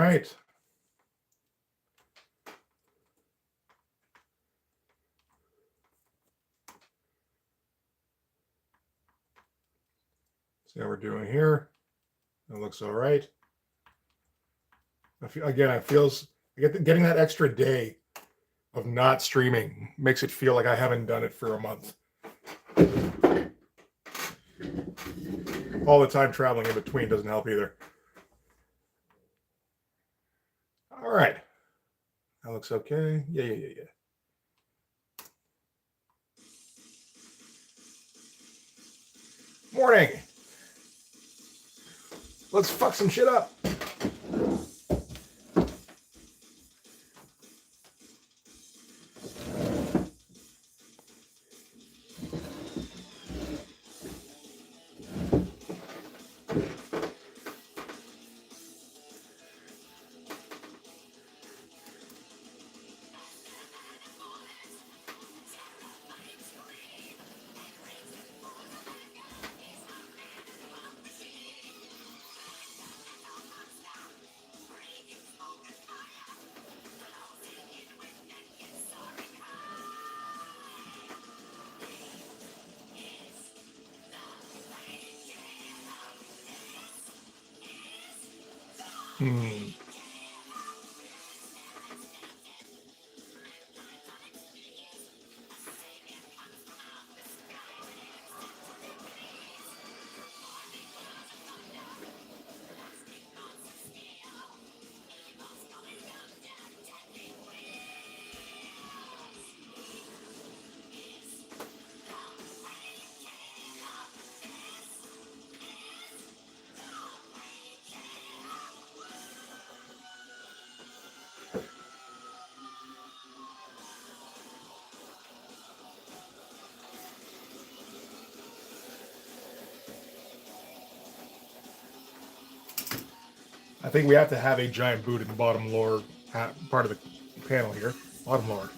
right. See how we're doing here. It looks all right. Getting that extra day of not streaming makes it feel like I haven't done it for a month. All the time traveling in between doesn't help either. All right. That looks okay. Yeah. Morning. Let's fuck some shit up. I think we have to have a giant boot in the bottom lower part of the panel here. Bottom lower,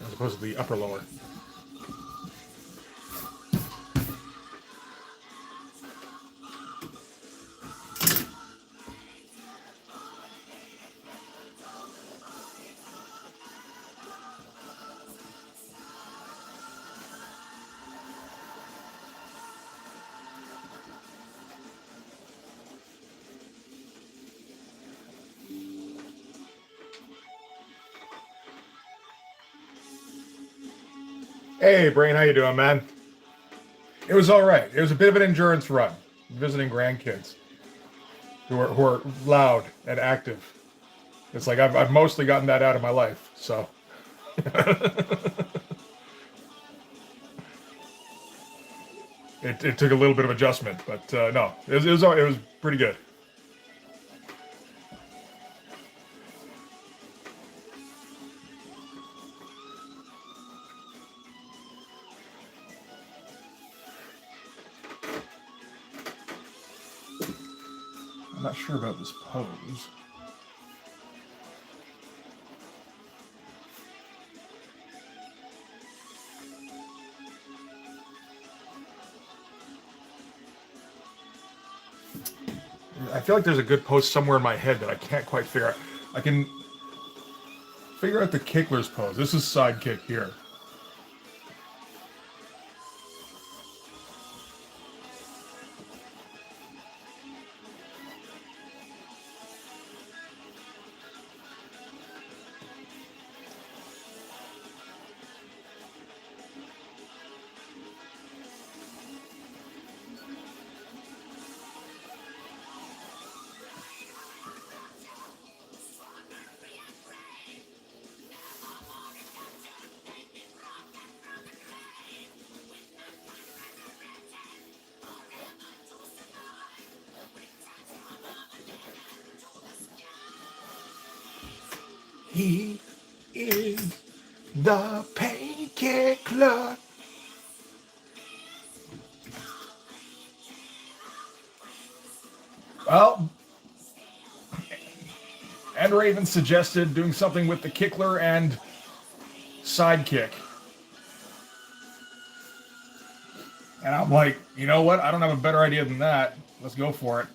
as opposed to the upper lower. Hey, Brain, how you doing, man? It was all right. It was a bit of an endurance run, visiting grandkids who are loud and active. It's like I've mostly gotten that out of my life, so. It took a little bit of adjustment, but no, it was pretty good. I'm not sure about this pose. I feel like there's a good pose somewhere in my head that I can't quite figure out. I can figure out the Kickler's pose. This is side kick here. He is the Kickler. Well, and Raven suggested doing something with the Kickler and sidekick. And I'm like, you know what? I don't have a better idea than that. Let's go for it.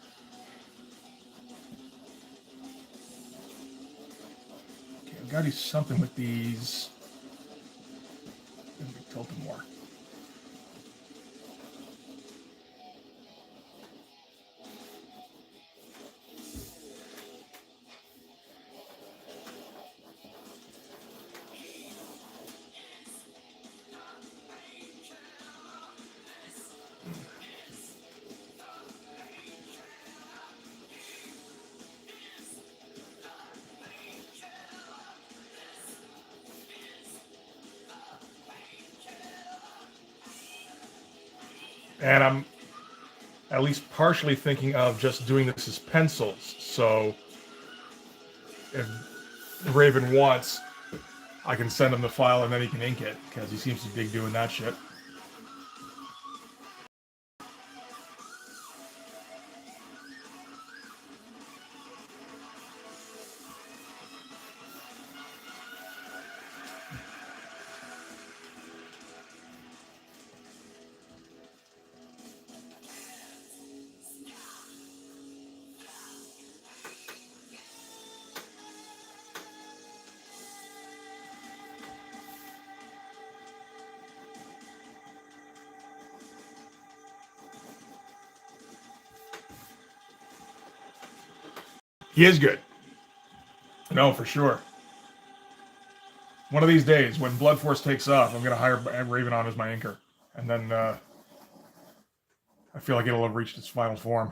gotta do something with these. Let me tilt them more. And I'm at least partially thinking of just doing this as pencils. So if Raven wants, I can send him the file and then he can ink it, because he seems to dig doing that shit. He is good. No, for sure. One of these days, when Blood Force takes off, I'm going to hire Raven on as my inker. And then I feel like it'll have reached its final form.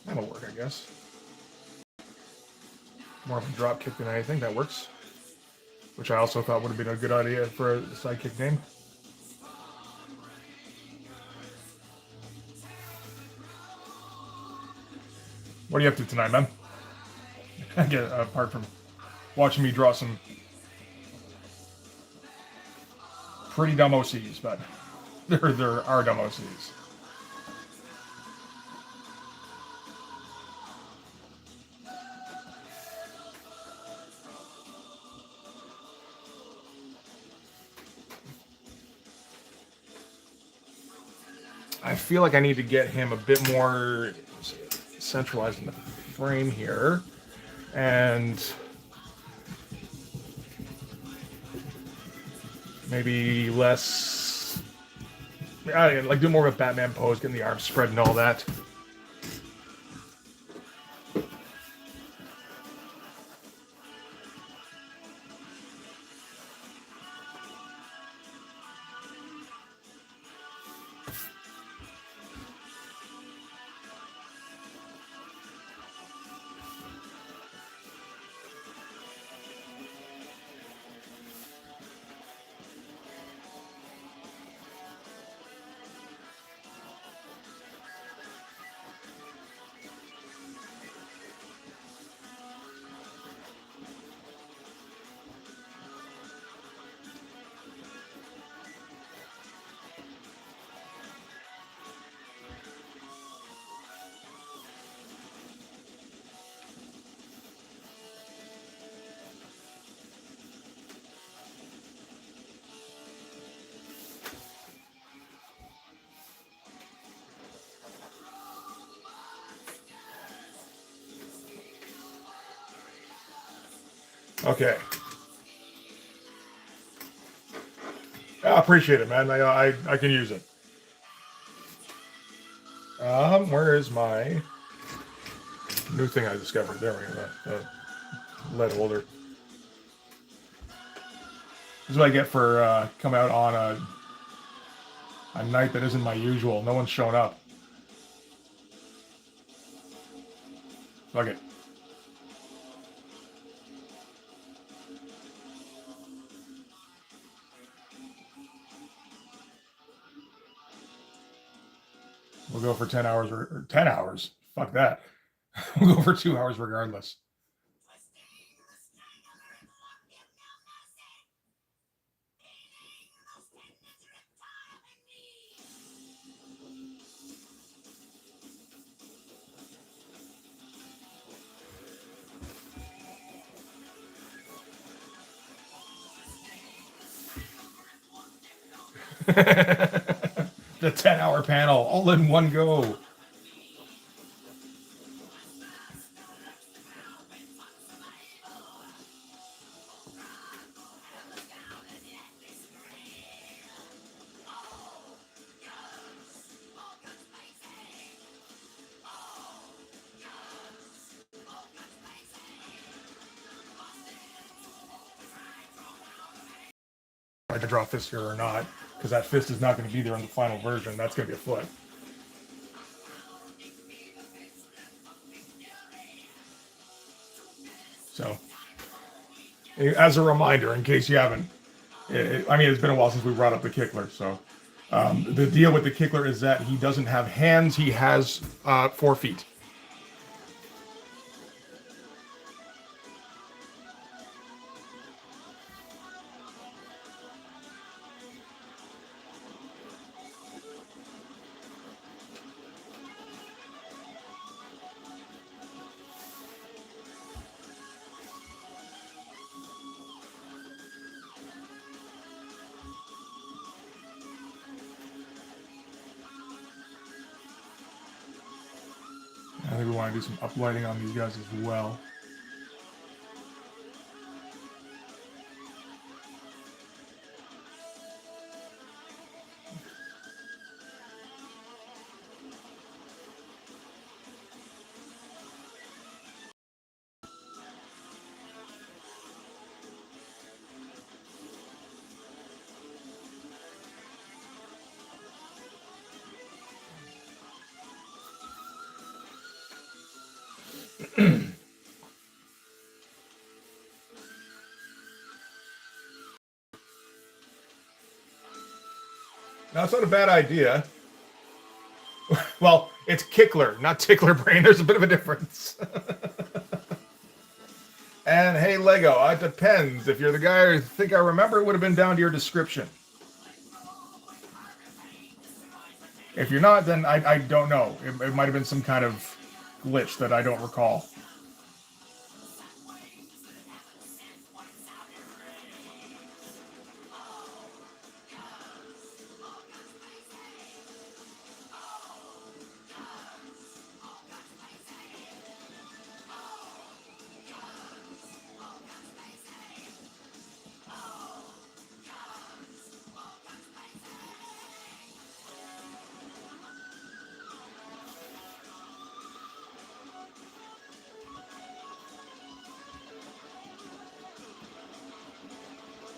That'll work, I guess. More of a drop kick than anything. That works. Which I also thought would have been a good idea for a sidekick name. What are you up to tonight, man? Again, apart from watching me draw some pretty dumb OCs, but there are dumb OCs. I feel like I need to get him a bit more centralized in the frame here, and maybe less. Like do more of a Batman pose, getting the arms spread and all that. Okay. I appreciate it, man. I can use it. Where is my new thing I discovered? There we go. The lead holder. This is what I get for coming out on a night that isn't my usual. No one's shown up. Fuck it. We'll go for 10 hours or 10 hours. Fuck that. We'll go for 2 hours regardless. The 10-hour panel, all in one go. I could draw fist here or not, because that fist is not going to be there in the final version. That's going to be a foot. So, as a reminder, in case you haven't, I mean, it's been a while since we brought up the Kickler. So, the deal with the Kickler is that he doesn't have hands; he has 4 feet. I think we want to do some uplighting on these guys as well. Now, it's not a bad idea. Well, it's Kickler, not Tickler Brain. There's a bit of a difference. And hey, Lego, it depends. If you're the guy I think I remember, it would have been down to your description. If you're not, then I don't know. It might have been some kind of glitch that I don't recall.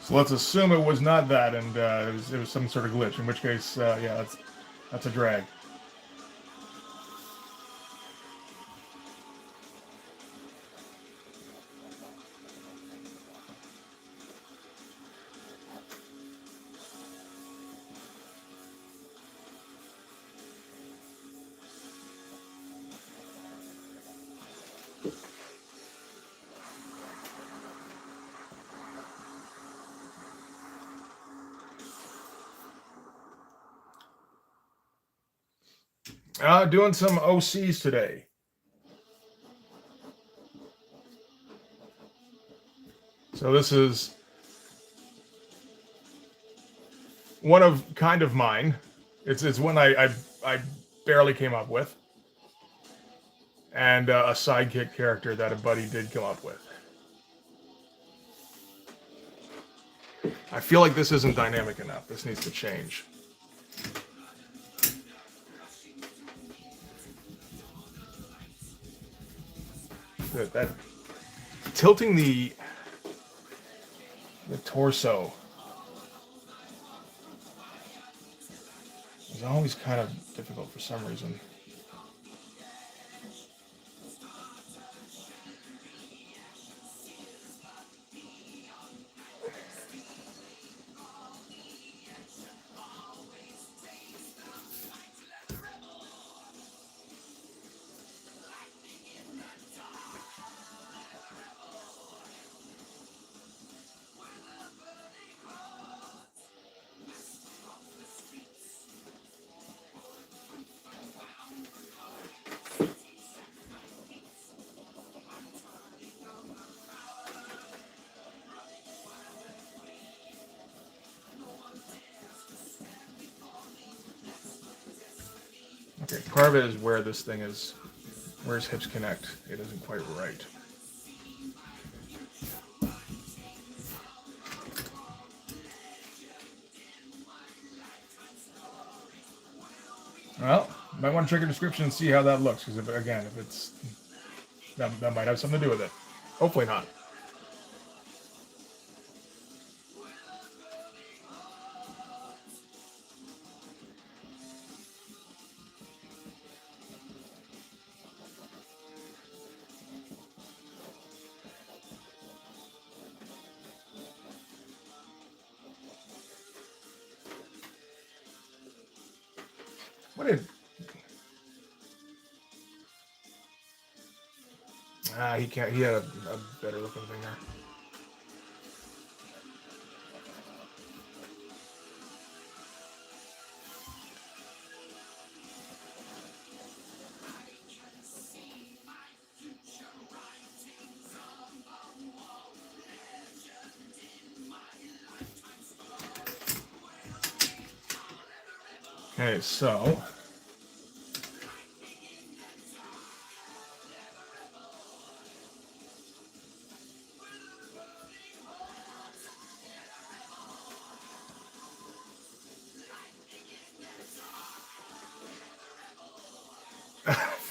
So let's assume it was not that, and it was some sort of glitch. In which case, yeah, that's a drag. Doing some OCs today. So this is one of kind of mine. It's one I barely came up with, and a sidekick character that a buddy did come up with. I feel like this isn't dynamic enough. This needs to change. That tilting the torso is always kind of difficult for some reason. Part of it is where this thing is, where his hips connect. It isn't quite right. Well, might want to check your description and see how that looks, because if it's that might have something to do with it. Hopefully not. What did... he can't. He had a better looking thing there. Okay, so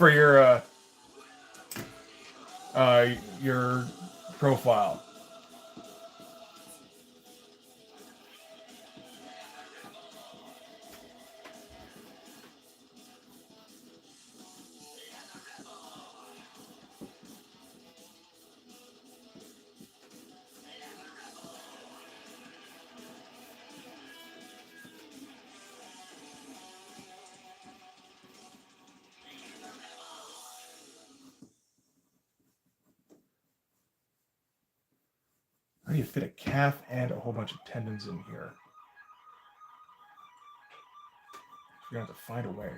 for your profile. How do you fit a calf and a whole bunch of tendons in here? You're gonna have to find a way.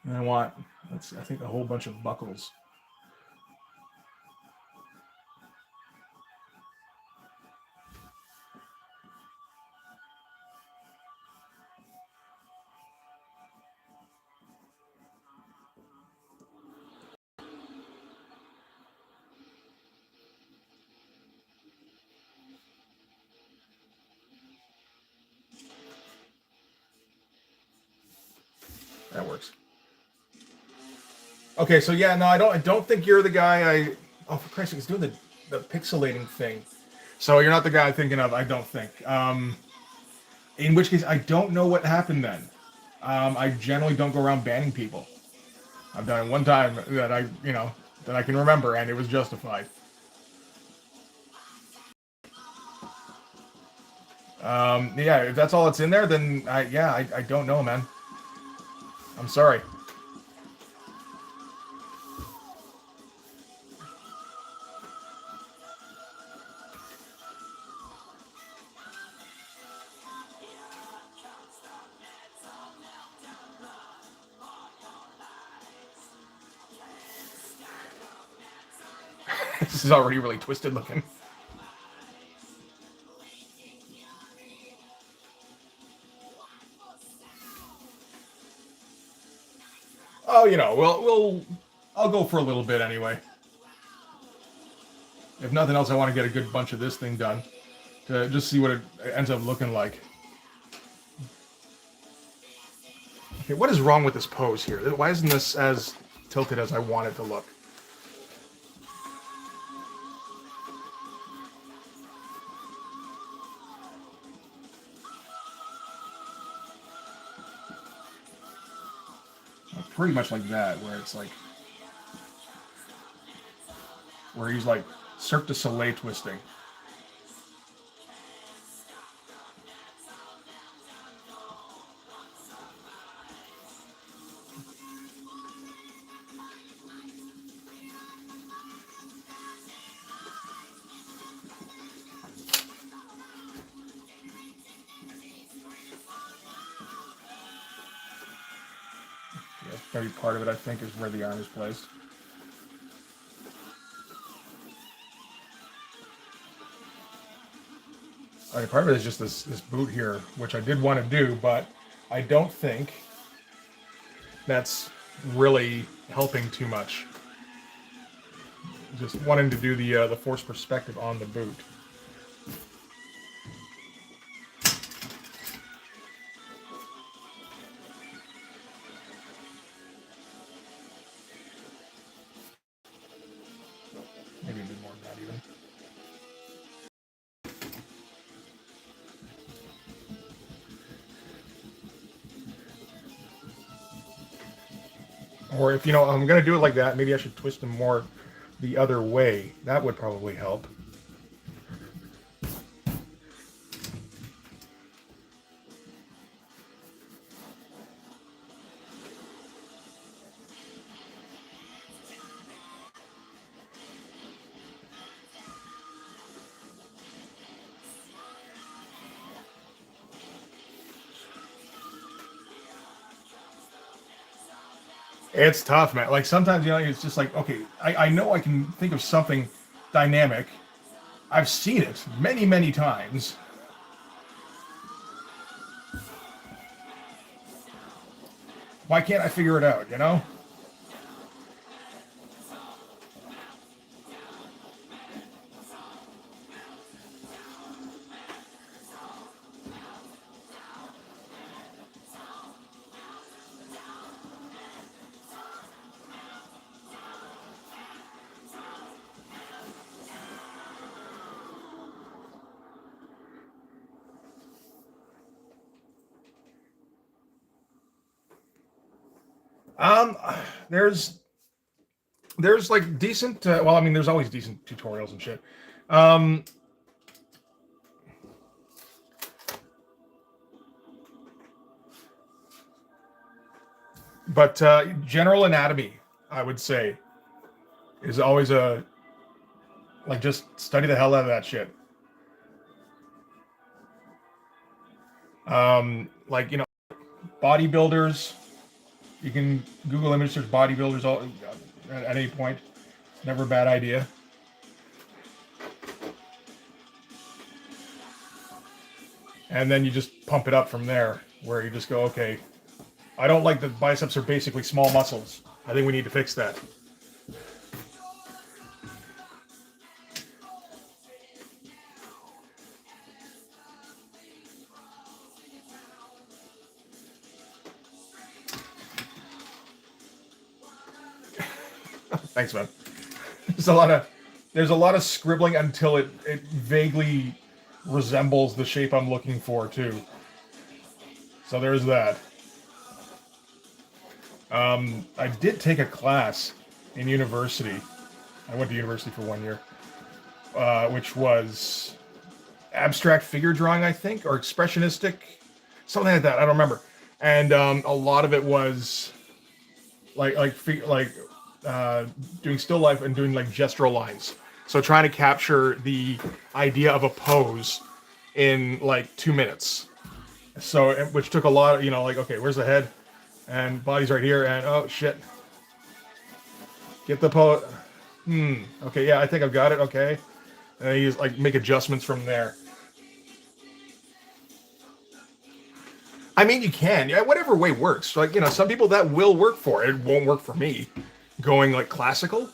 And I want, I think, a whole bunch of buckles. That works. Okay, so yeah, no, I don't think you're the guy. Oh, for Christ's sake, he's doing the pixelating thing. So you're not the guy I'm thinking of. I don't think. In which case, I don't know what happened then. I generally don't go around banning people. I've done it one time that I can remember, and it was justified. Yeah, if that's all that's in there, then I don't know, man. I'm sorry. This is already really twisted looking. Oh, I'll go for a little bit anyway. If nothing else, I want to get a good bunch of this thing done to just see what it ends up looking like. Okay, what is wrong with this pose here? Why isn't this as tilted as I want it to look? Pretty much like that, where it's like, where he's like Cirque du Soleil twisting. Maybe part of it, I think, is where the arm is placed. I mean, part of it is just this boot here, which I did want to do, but I don't think that's really helping too much. Just wanting to do the force perspective on the boot. Maybe a bit more than that even. Or if, I'm going to do it like that, maybe I should twist them more the other way. That would probably help. It's tough, man. Like sometimes, it's just like, okay, I know I can think of something dynamic. I've seen it many, many times. Why can't I figure it out? Um, there's like decent. Well, I mean, there's always decent tutorials and shit. Um, but general anatomy, I would say, is always just study the hell out of that shit. Bodybuilders. You can Google image search bodybuilders at any point. Never a bad idea. And then you just pump it up from there, where you just go, okay, I don't like that biceps are basically small muscles. I think we need to fix that. Thanks, man. There's a lot of scribbling until it vaguely resembles the shape I'm looking for too. So there's that. I did take a class in university. I went to university for 1 year, which was abstract figure drawing, I think, or expressionistic, something like that. I don't remember. And a lot of it was doing still life and doing like gestural lines. So trying to capture the idea of a pose in like 2 minutes. So, which took a lot of, okay, where's the head? And body's right here, and oh shit. Get the pose. Okay, yeah, I think I've got it, okay. And you just like make adjustments from there. I mean, you can, yeah, whatever way works. Like, some people that will work for it. It won't work for me. Going like classical?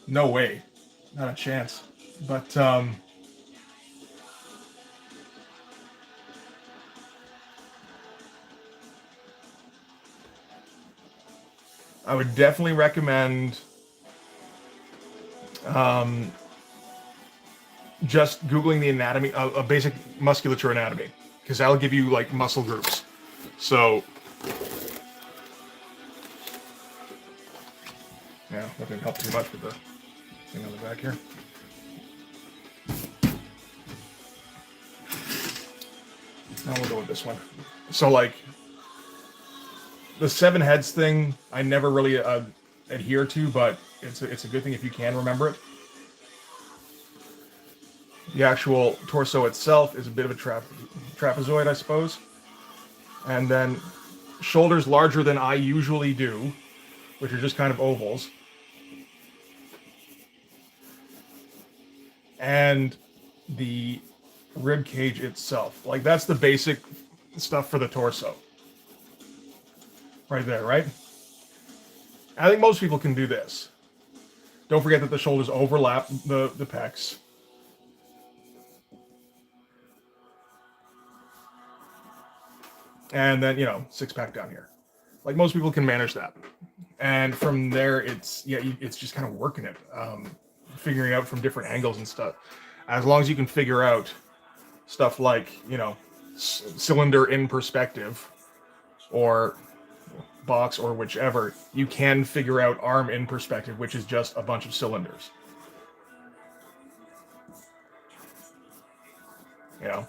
No way. Not a chance. But I would definitely recommend just Googling the anatomy, a basic musculature anatomy, because that'll give you like muscle groups. So, yeah, that didn't help too much with the thing on the back here. Now we'll go with this one. So, like, the 7 heads thing, I never really adhere to, but it's a good thing if you can remember it. The actual torso itself is a bit of a trapezoid, I suppose. And then shoulders larger than I usually do, which are just kind of ovals. And the rib cage itself. Like, that's the basic stuff for the torso. Right there, right? I think most people can do this. Don't forget that the shoulders overlap the pecs. And then, you know, six pack down here. Like, most people can manage that. And from there, it's just kind of working it. Figuring out from different angles and stuff. As long as you can figure out stuff like, you know, cylinder in perspective or box or whichever, you can figure out arm in perspective, which is just a bunch of cylinders. You know?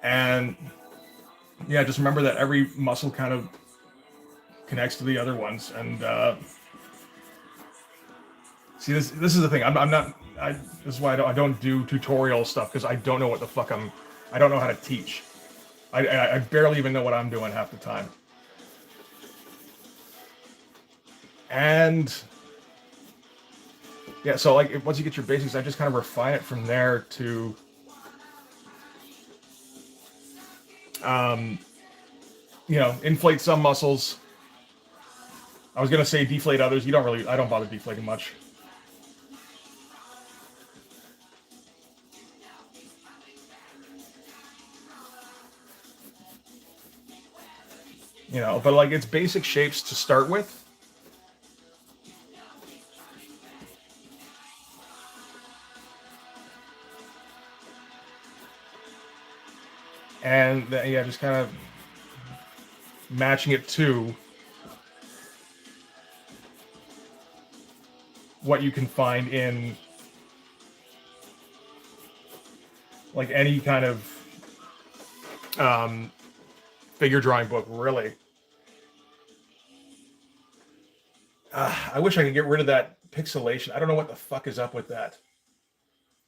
And yeah, just remember that every muscle kind of connects to the other ones. And see, this is the thing. This is why I don't do tutorial stuff, because I don't know what the fuck I don't know how to teach. I barely even know what I'm doing half the time. And yeah, so like once you get your basics, I just kind of refine it from there to you know, inflate some muscles. I was gonna say deflate others. I don't bother deflating much. You know, but like, it's basic shapes to start with. And yeah, just kind of matching it to what you can find in like any kind of figure drawing book, really. I wish I could get rid of that pixelation. I don't know what the fuck is up with that.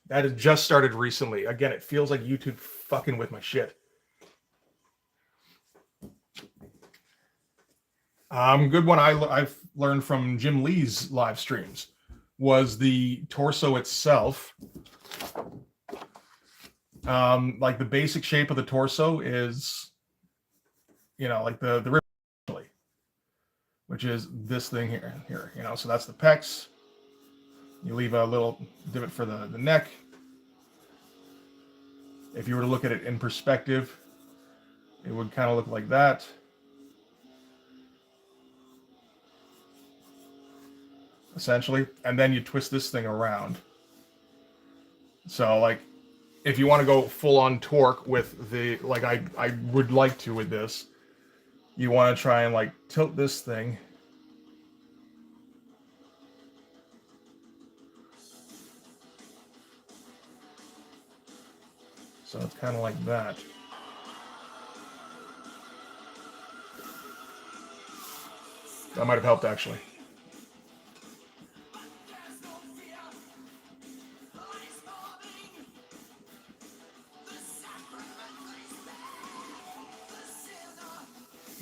That has just started recently. Again, it feels like YouTube fucking with my shit. Good one I've learned from Jim Lee's live streams was the torso itself. Like, the basic shape of the torso is, you know, like the rib, which is this thing here, you know, so that's the pecs. You leave a little divot for the neck. If you were to look at it in perspective, it would kind of look like that. Essentially. And then you twist this thing around. So, like, if you want to go full on torque with the, like I would like to with this, you want to try and like tilt this thing. So it's kind of like that. That might have helped, actually.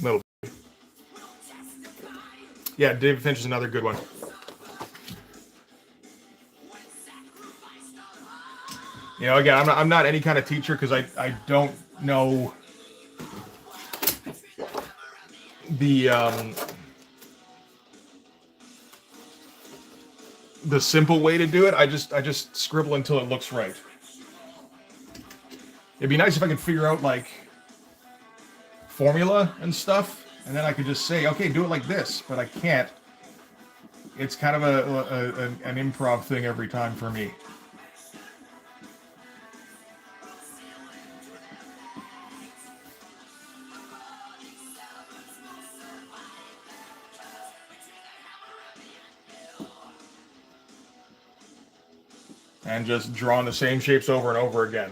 Little. Yeah, David Finch is another good one. You know, again, I'm not any kind of teacher, because I don't know the simple way to do it. I just scribble until it looks right. It'd be nice if I could figure out like formula and stuff, and then I could just say, okay, do it like this, but I can't. It's kind of an improv thing every time for me. And just drawing the same shapes over and over again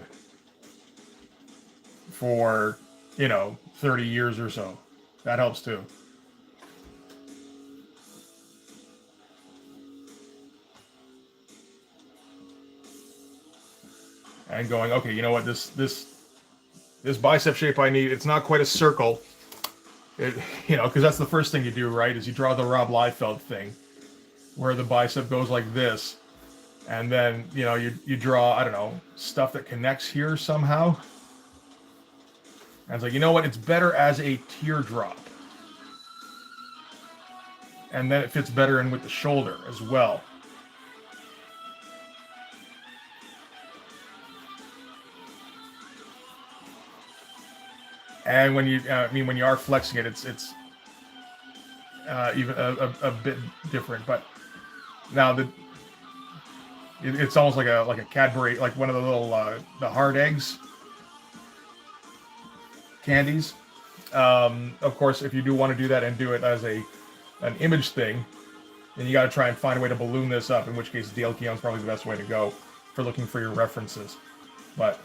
for, you know, 30 years or so. That helps too. And going, okay, you know what, this bicep shape I need, it's not quite a circle. It, you know, because that's the first thing you do, right? Is you draw the Rob Liefeld thing, where the bicep goes like this. And then, you know, you draw, I don't know, stuff that connects here somehow. And it's like, you know what? It's better as a teardrop. And then it fits better in with the shoulder as well. And when you, when you are flexing it, it's even a bit different. But now it's almost like a Cadbury, like one of the little the hard eggs candies. Of course, if you do want to do that and do it as an image thing, then you got to try and find a way to balloon this up. In which case, DLKM is probably the best way to go for looking for your references. But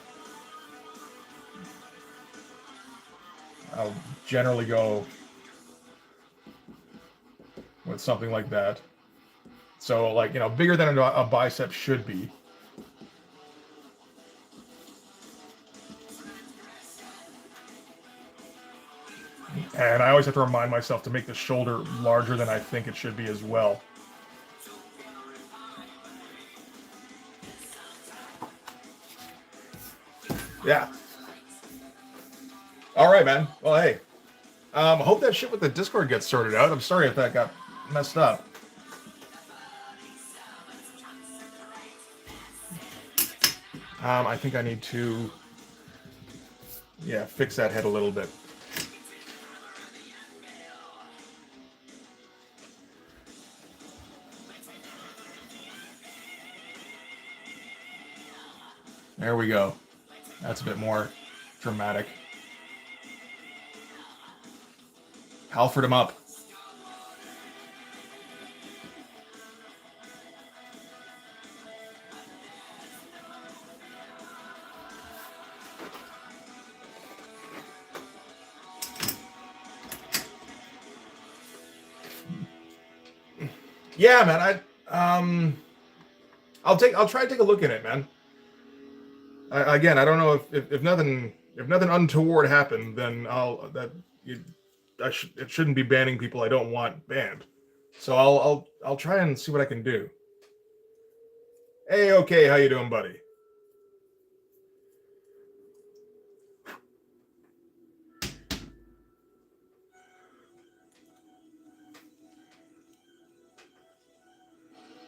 I'll generally go with something like that. So, like, you know, bigger than a bicep should be. And I always have to remind myself to make the shoulder larger than I think it should be as well. Yeah. All right, man. Well, hey. I hope that shit with the Discord gets sorted out. I'm sorry if that got messed up. I think I need to, yeah, fix that head a little bit. There we go. That's a bit more dramatic. Halford him up. Yeah, man. I'll try to take a look at it, man. Again, I don't know if nothing untoward happened, then it shouldn't be banning people I don't want banned. So I'll try and see what I can do. Hey, okay, how you doing, buddy?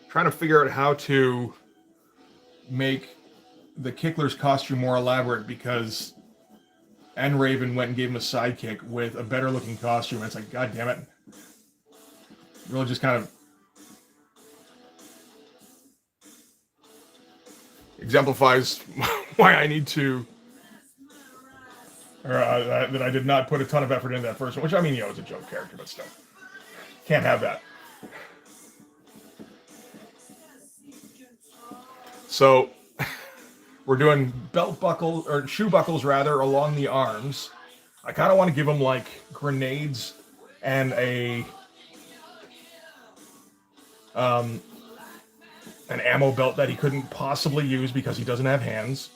Trying to figure out how to make the Kickler's costume more elaborate because Raven went and gave him a sidekick with a better looking costume. And it's like, God damn it. Really just kind of exemplifies why I need to, or that I did not put a ton of effort into that first one, which I mean, you know, it's a joke character, but still. Can't have that. So we're doing belt buckles, or shoe buckles rather, along the arms. I kind of want to give them like grenades and an ammo belt that he couldn't possibly use because he doesn't have hands.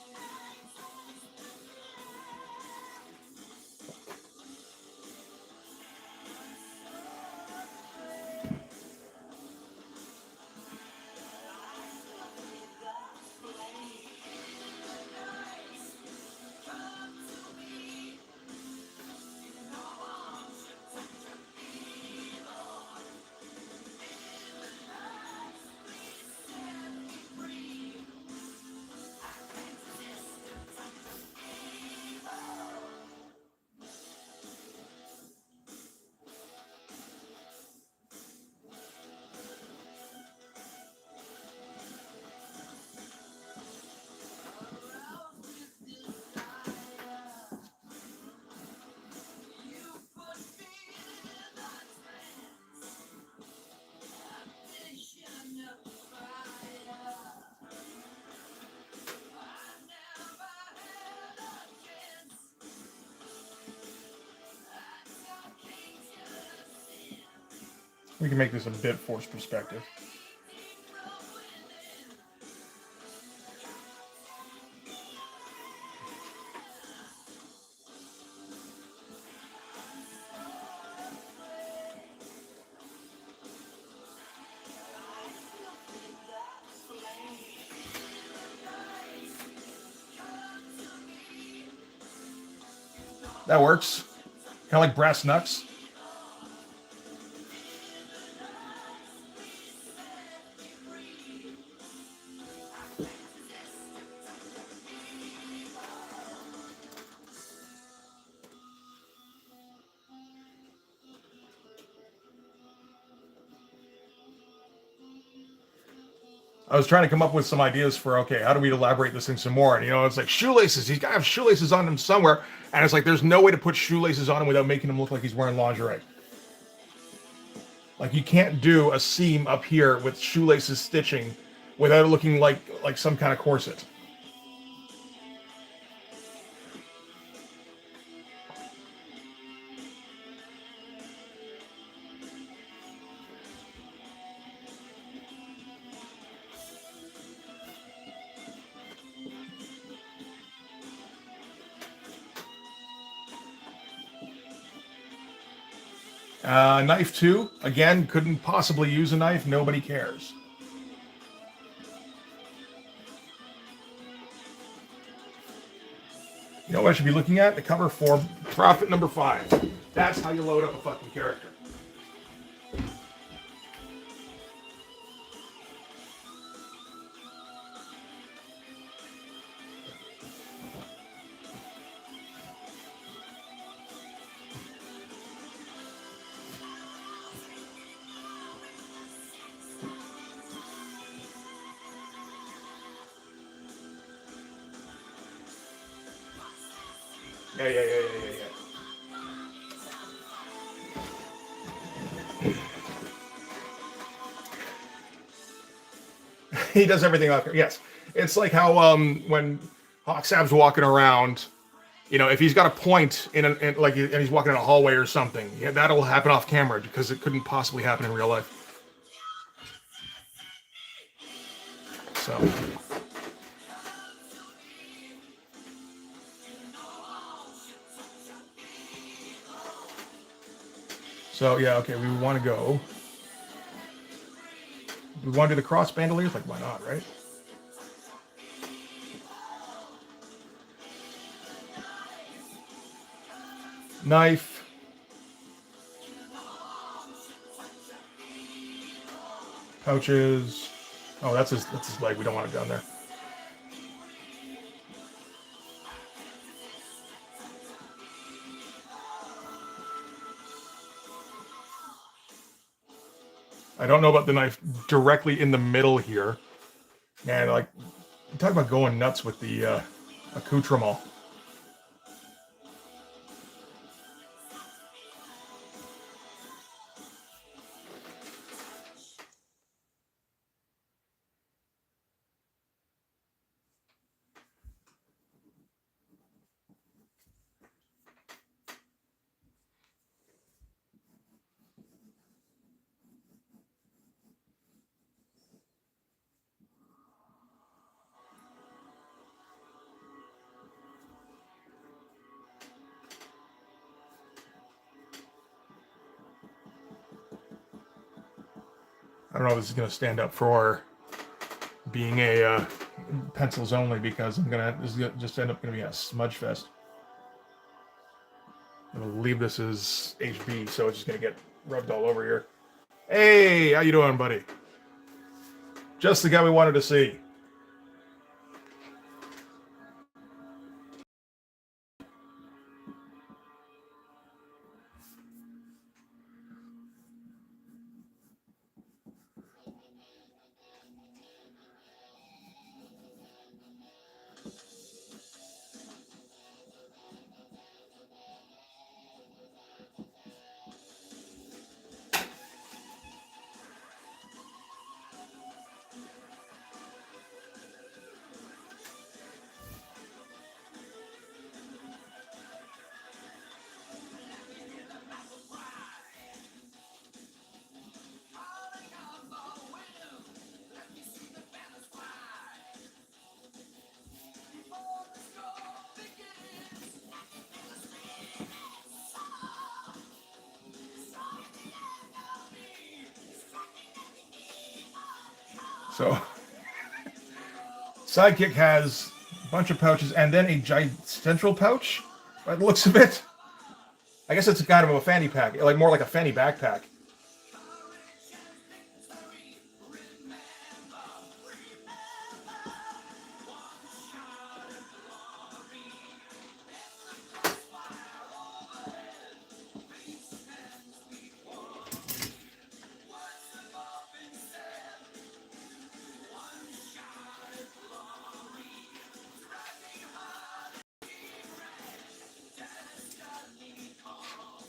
We can make this a bit forced perspective. That works. Kind of like brass knucks. I was trying to come up with some ideas for, okay, how do we elaborate this thing some more? And, it's like shoelaces. He's got to have shoelaces on him somewhere. And it's like, there's no way to put shoelaces on him without making him look like he's wearing lingerie. Like, you can't do a seam up here with shoelaces stitching without it looking like some kind of corset. Knife 2, again, couldn't possibly use a knife. Nobody cares. You know what I should be looking at? The cover for Prophet number 5. That's how you load up a fucking character. Yeah. He does everything out there. Yes. It's like how when Hawksab's walking around, if he's got a point and he's walking in a hallway or something, yeah, that'll happen off camera because it couldn't possibly happen in real life. So yeah, okay, we want to go. We want to do the cross bandoliers? Like, why not, right? Knife. Pouches. Oh, that's his leg. We don't want it down there. I don't know about the knife directly in the middle here. And like, talk about going nuts with the accoutrement. I don't know if this is going to stand up for being a pencils only because this is just end up going to be a smudge fest. I'm going to leave this as HB, so it's just going to get rubbed all over here. Hey, how you doing, buddy? Just the guy we wanted to see. So, Sidekick has a bunch of pouches and then a giant central pouch by the looks of it. I guess it's kind of a fanny pack, like more like a fanny backpack.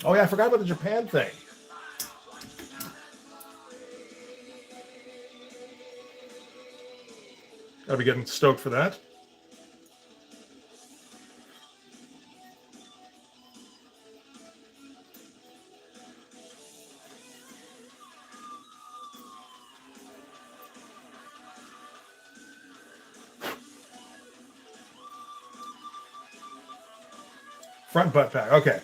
Oh yeah, I forgot about the Japan thing. Gotta be getting stoked for that. Front butt pack. Okay.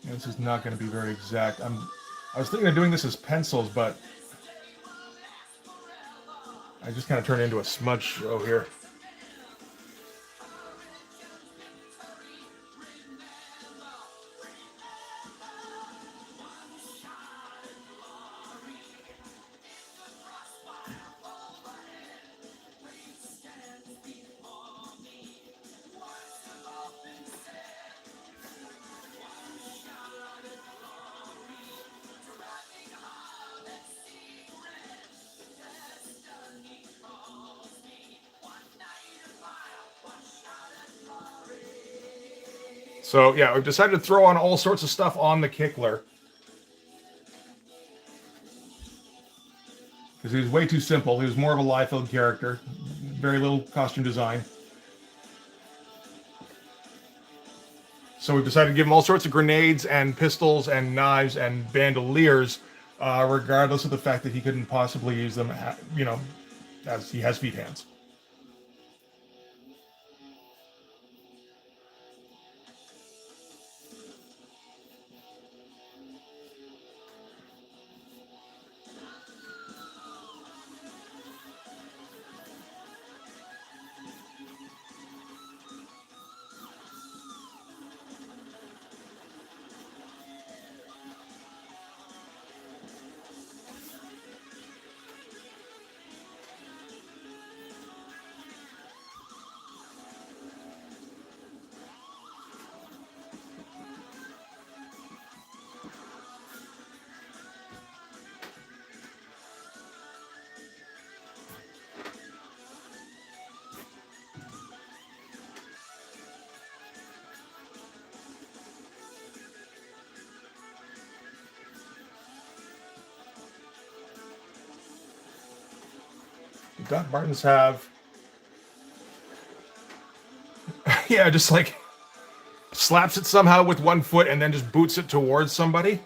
This is not going to be very exact. I was thinking of doing this as pencils, but I just kind of turned into a smudge show here. So yeah, we've decided to throw on all sorts of stuff on the Kickler because he was way too simple. He was more of a Liefeld character, very little costume design. So we've decided to give him all sorts of grenades and pistols and knives and bandoliers, regardless of the fact that he couldn't possibly use them, as he has feet hands. Doc Martens have, yeah, just like slaps it somehow with one foot and then just boots it towards somebody,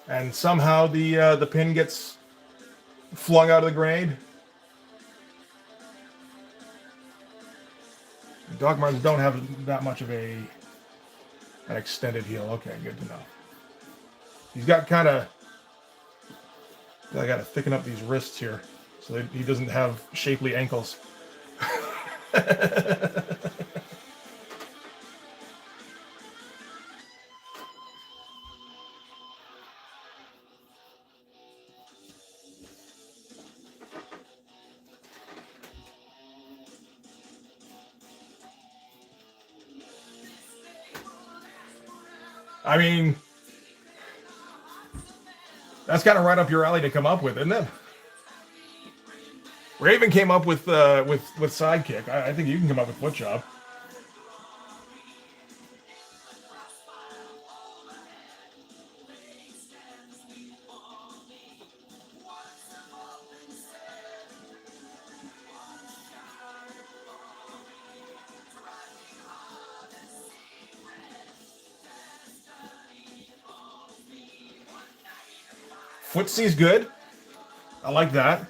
and somehow the pin gets flung out of the grenade. Doc Martens don't have that much of an extended heel. Okay, good to know. He's got kind of, I got to thicken up these wrists here so that he doesn't have shapely ankles. I mean, that's kind of right up your alley to come up with, isn't it? Raven came up with sidekick. I think you can come up with foot job. Footsy's good. I like that.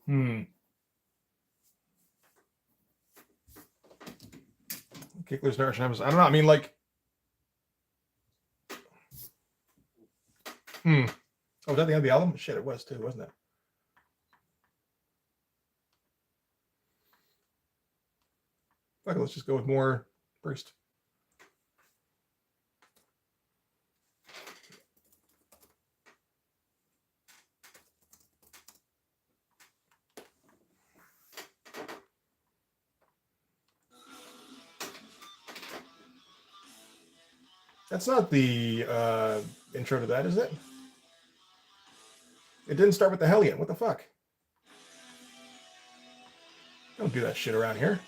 Kickler's Nourishing Episode. I don't know. I mean, like, oh, was that the end of the album? Shit, it was too, wasn't it? Okay, let's just go with more Priest. That's not the intro to that, is it? It didn't start with the Hellion. What the fuck? Don't do that shit around here.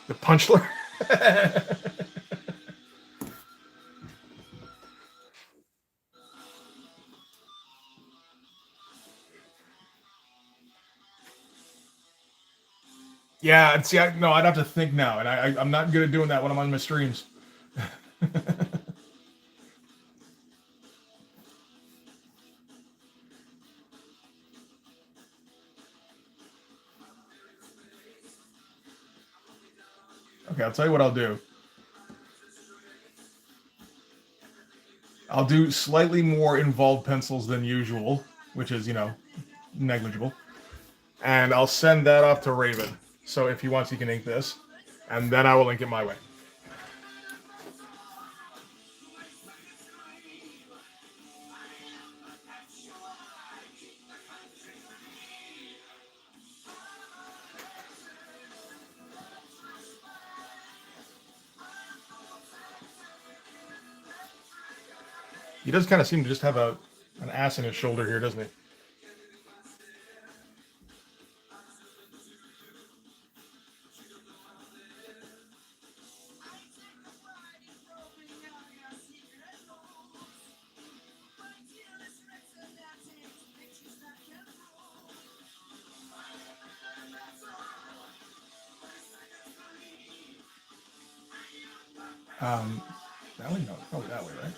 The Punchler. Yeah, and see, no, I'd have to think now, and I'm not good at doing that when I'm on my streams. Okay, I'll tell you what I'll do. I'll do slightly more involved pencils than usual, which is, negligible. And I'll send that off to Raven. So if he wants, he can ink this. And then I will ink it my way. He does kind of seem to just have an ass in his shoulder here, doesn't he? That way? No, probably that way, right?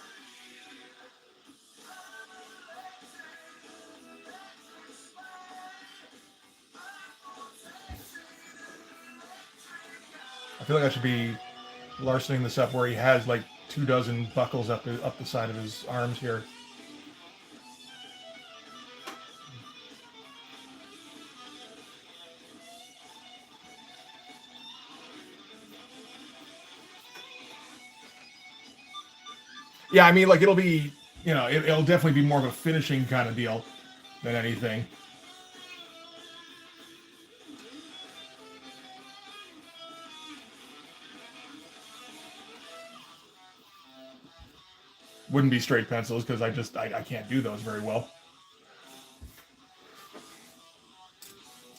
I feel like I should be larcening this up where he has like 24 buckles up the side of his arms here. Yeah, I mean, like it'll be, it'll definitely be more of a finishing kind of deal than anything. Wouldn't be straight pencils because I can't do those very well.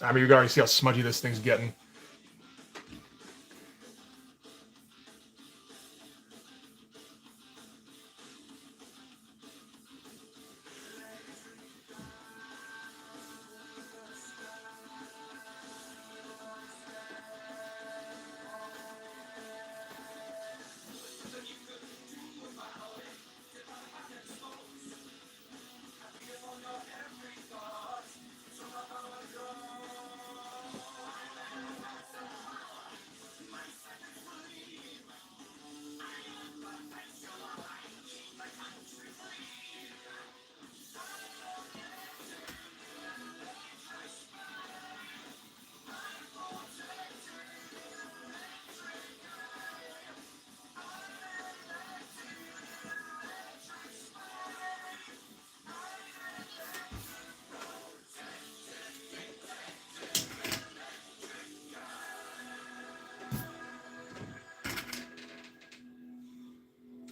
I mean, you can already see how smudgy this thing's getting.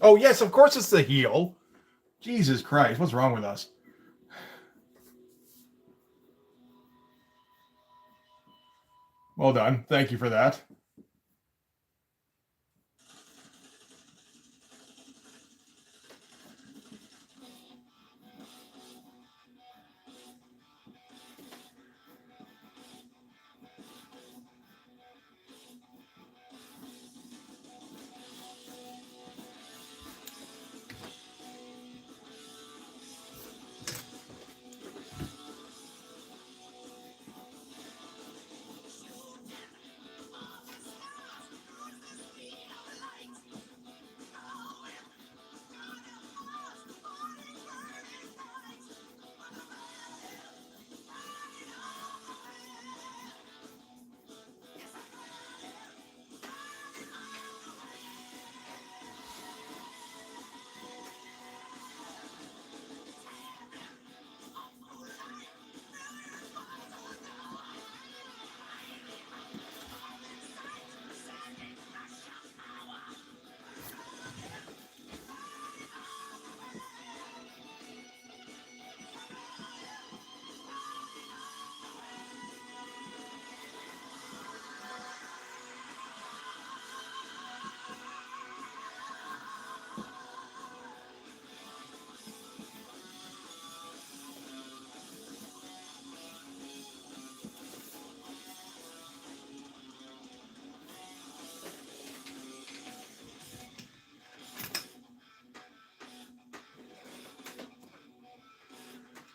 Oh, yes, of course it's the heel. Jesus Christ, what's wrong with us? Well done. Thank you for that.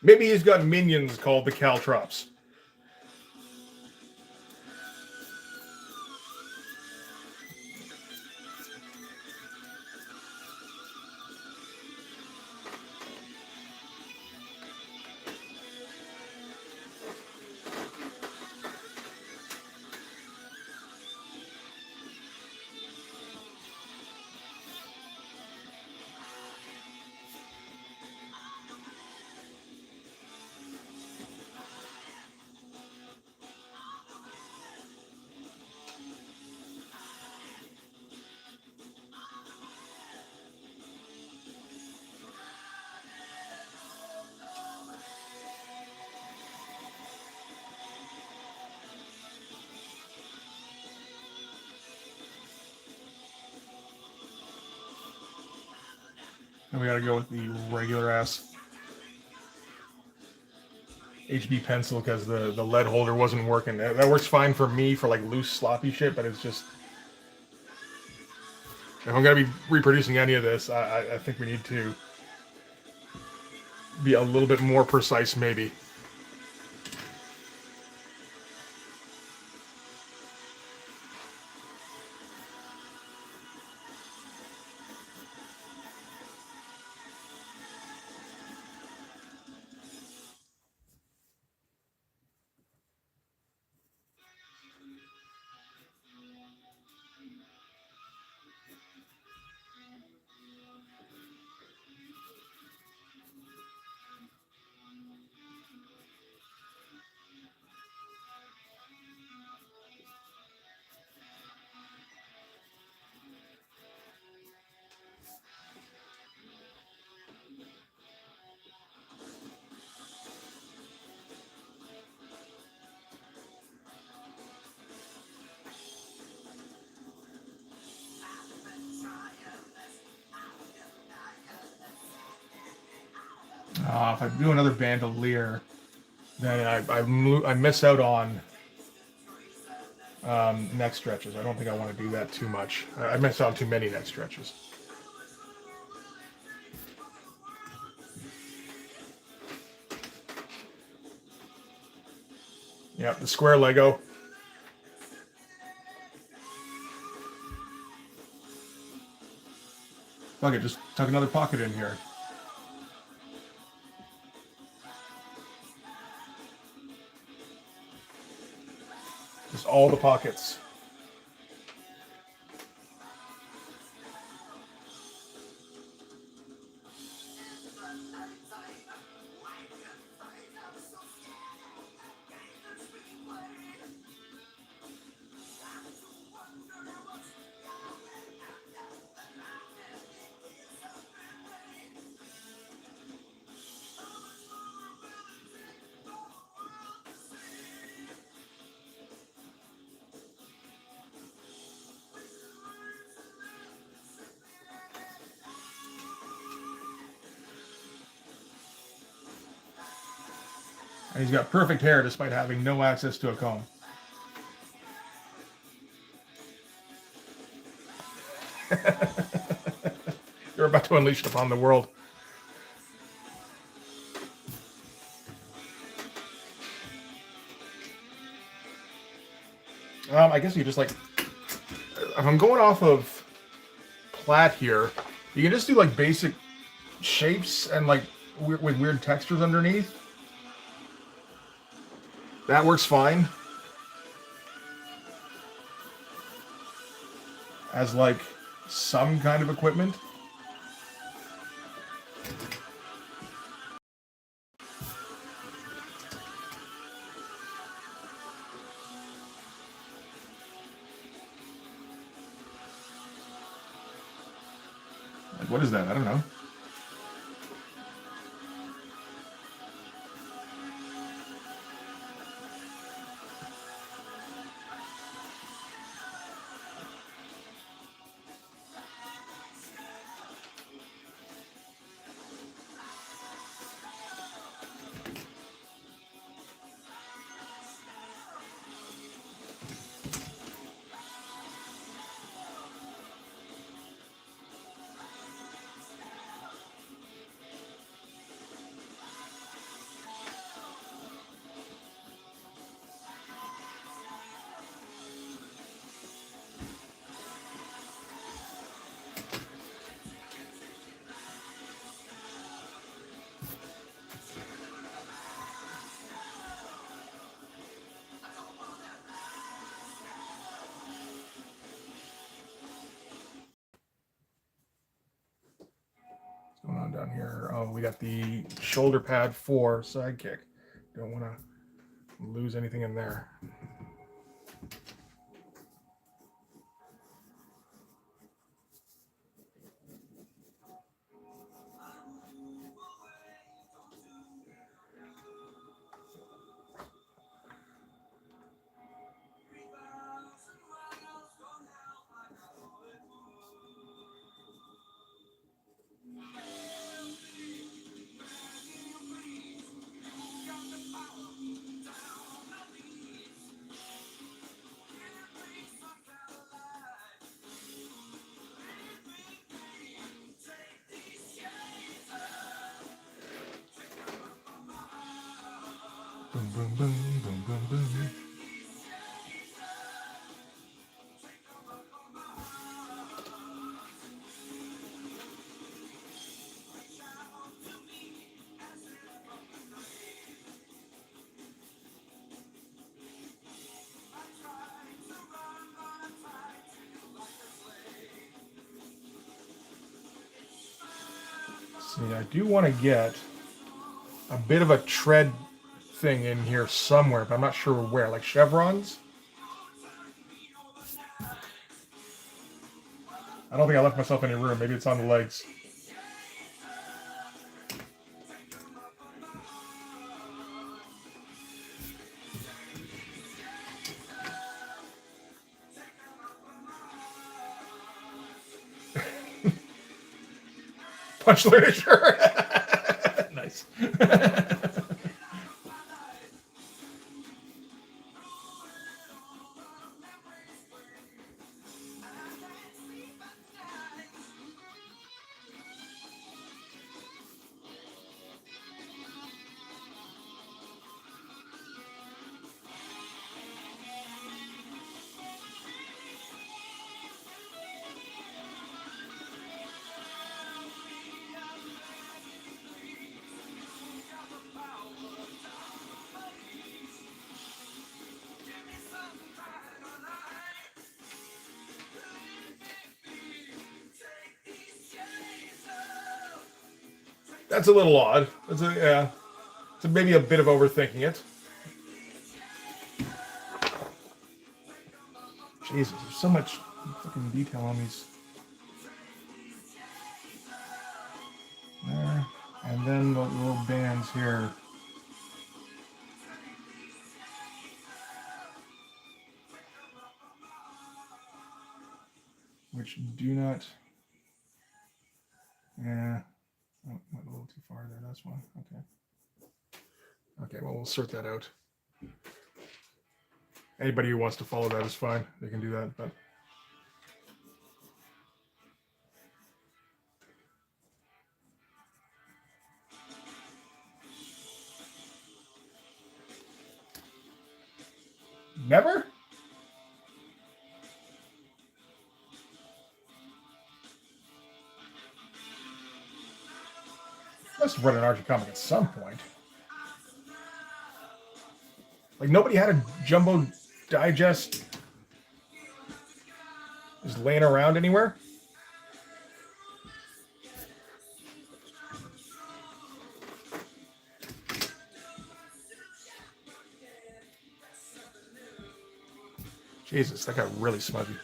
Maybe he's got minions called the Caltrops. And we gotta go with the regular ass HB pencil because the lead holder wasn't working. That works fine for me for like loose sloppy shit, but it's just if I'm gonna be reproducing any of this, I think we need to be a little bit more precise, maybe. If I do another bandolier, then I miss out on neck stretches. I don't think I want to do that too much. I miss out on too many neck stretches. Yeah, the square Lego. Fuck it, just tuck another pocket in here. Just all the pockets. And he's got perfect hair despite having no access to a comb. You're about to unleash it upon the world. I guess you just like, if I'm going off of Platt here, you can just do like basic shapes and like with weird textures underneath. That works fine. As like some kind of equipment. Like, what is that? I don't know. Going on down here? Oh, we got the shoulder pad 4 sidekick. Don't want to lose anything in there. Boom, boom, boom, boom, boom, boom. See, I do want to get a bit of a tread thing in here somewhere, but I'm not sure where. Like chevrons? I don't think I left myself any room. Maybe it's on the legs. Punch literature. Nice. That's a little odd. Yeah. It's maybe a bit of overthinking it. Jesus, there's so much fucking detail on these. There. And then the little bands here. Which do not. Yeah. Oh, went a little too far there. That's one. Okay. Okay, well, we'll sort that out. Anybody who wants to follow that is fine. They can do that, but... Never? Must have read an Archie comic at some point. Like, nobody had a Jumbo Digest just laying around anywhere? Jesus, that got really smudgy.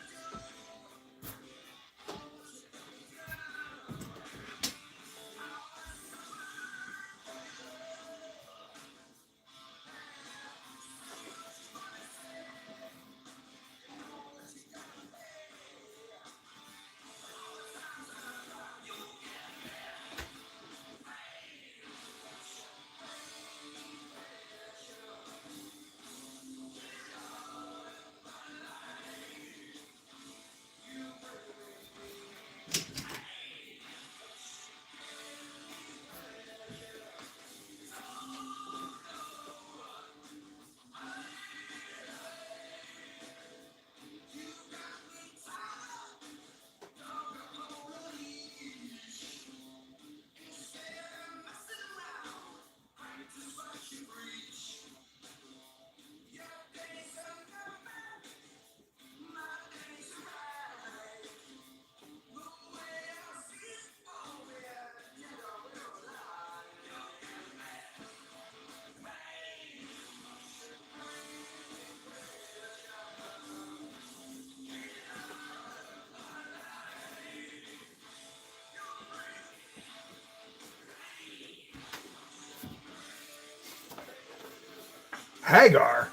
Hagar?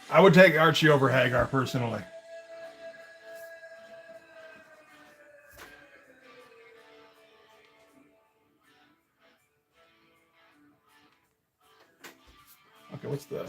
I would take Archie over Hagar, personally. Okay, what's the...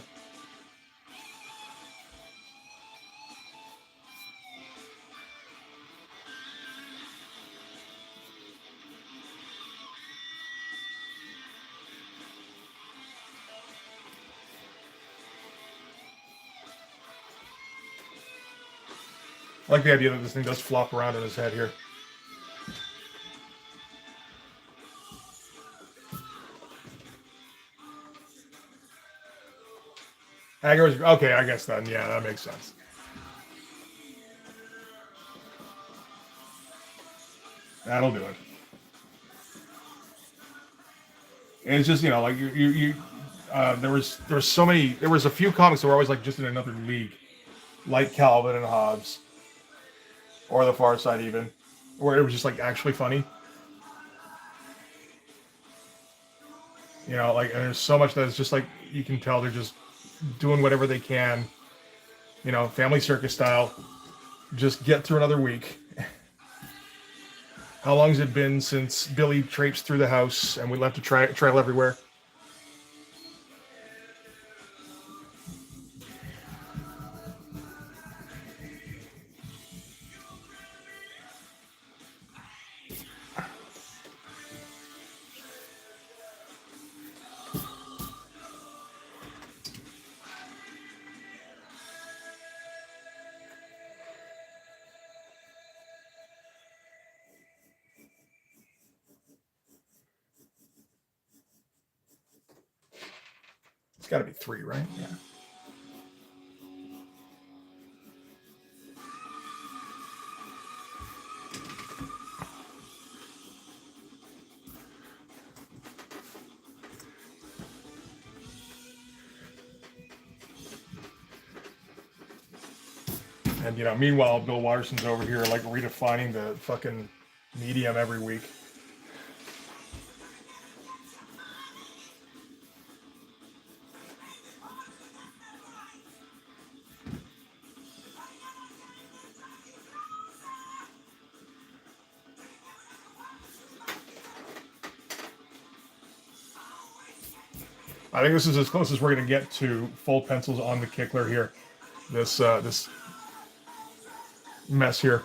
I like the idea that this thing does flop around in his head here. Hagar's... Okay, I guess then. Yeah, that makes sense. That'll do it. And it's just, you know, like there was so many, there was a few comics that were always like just in another league, like Calvin and Hobbes, or The Far Side even, where it was just like actually funny. You know, like, and there's so much that it's just like, you can tell they're just doing whatever they can, you know, family circus style, just get through another week. How long has it been since Billy traipsed through the house and we left a trail everywhere? It's got to be 3, right? Yeah. And, you know, meanwhile, Bill Watterson's over here, like, redefining the fucking medium every week. I think this is as close as we're going to get to full pencils on the Kickler here. This mess here.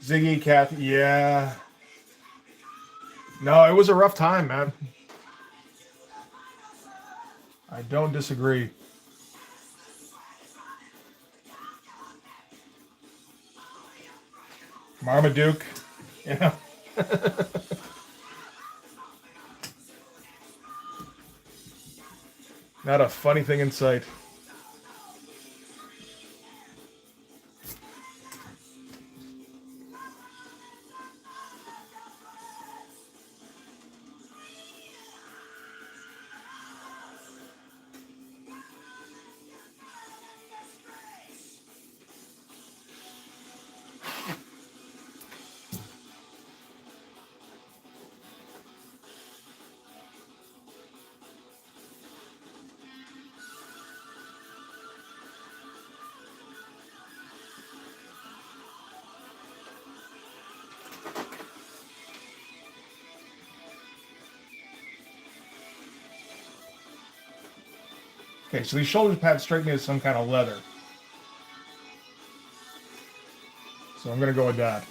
Ziggy, Kathy, yeah. No, it was a rough time, man. I don't disagree. Marmaduke, yeah. Not a funny thing in sight. Okay, so these shoulder pads strike me as some kind of leather. So I'm going to go with that.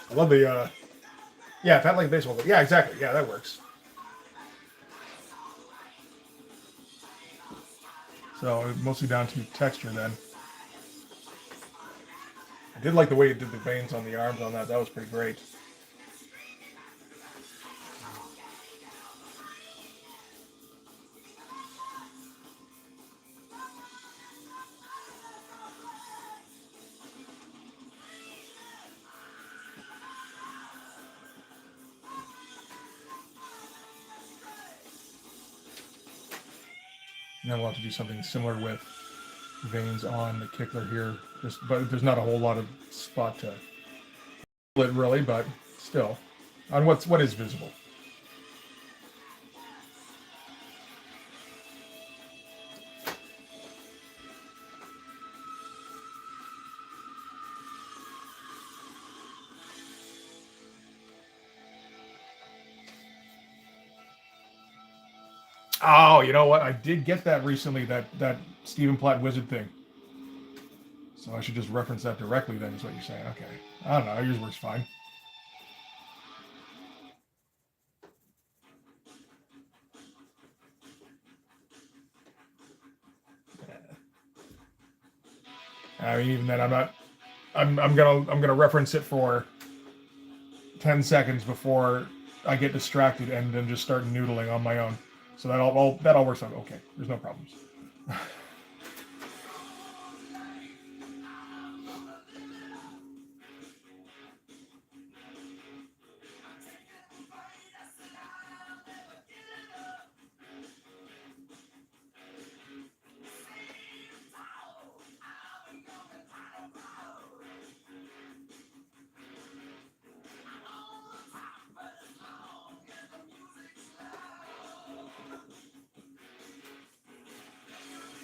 I love the, yeah, fat like baseball. Yeah, exactly. Yeah, that works. So mostly down to texture then. I did like the way it did the veins on the arms on that. That was pretty great. And then we'll have to do something similar with veins on the Kickler here. But there's not a whole lot of spot to it really, but still. On what is visible. Oh, you know what? I did get that recently, that Stephen Platt wizard thing. So I should just reference that directly then, is what you're saying. Okay. I don't know. Yours works fine. I mean, even then, I'm gonna reference it for 10 seconds before I get distracted and then just start noodling on my own. So that all works out okay. There's no problems.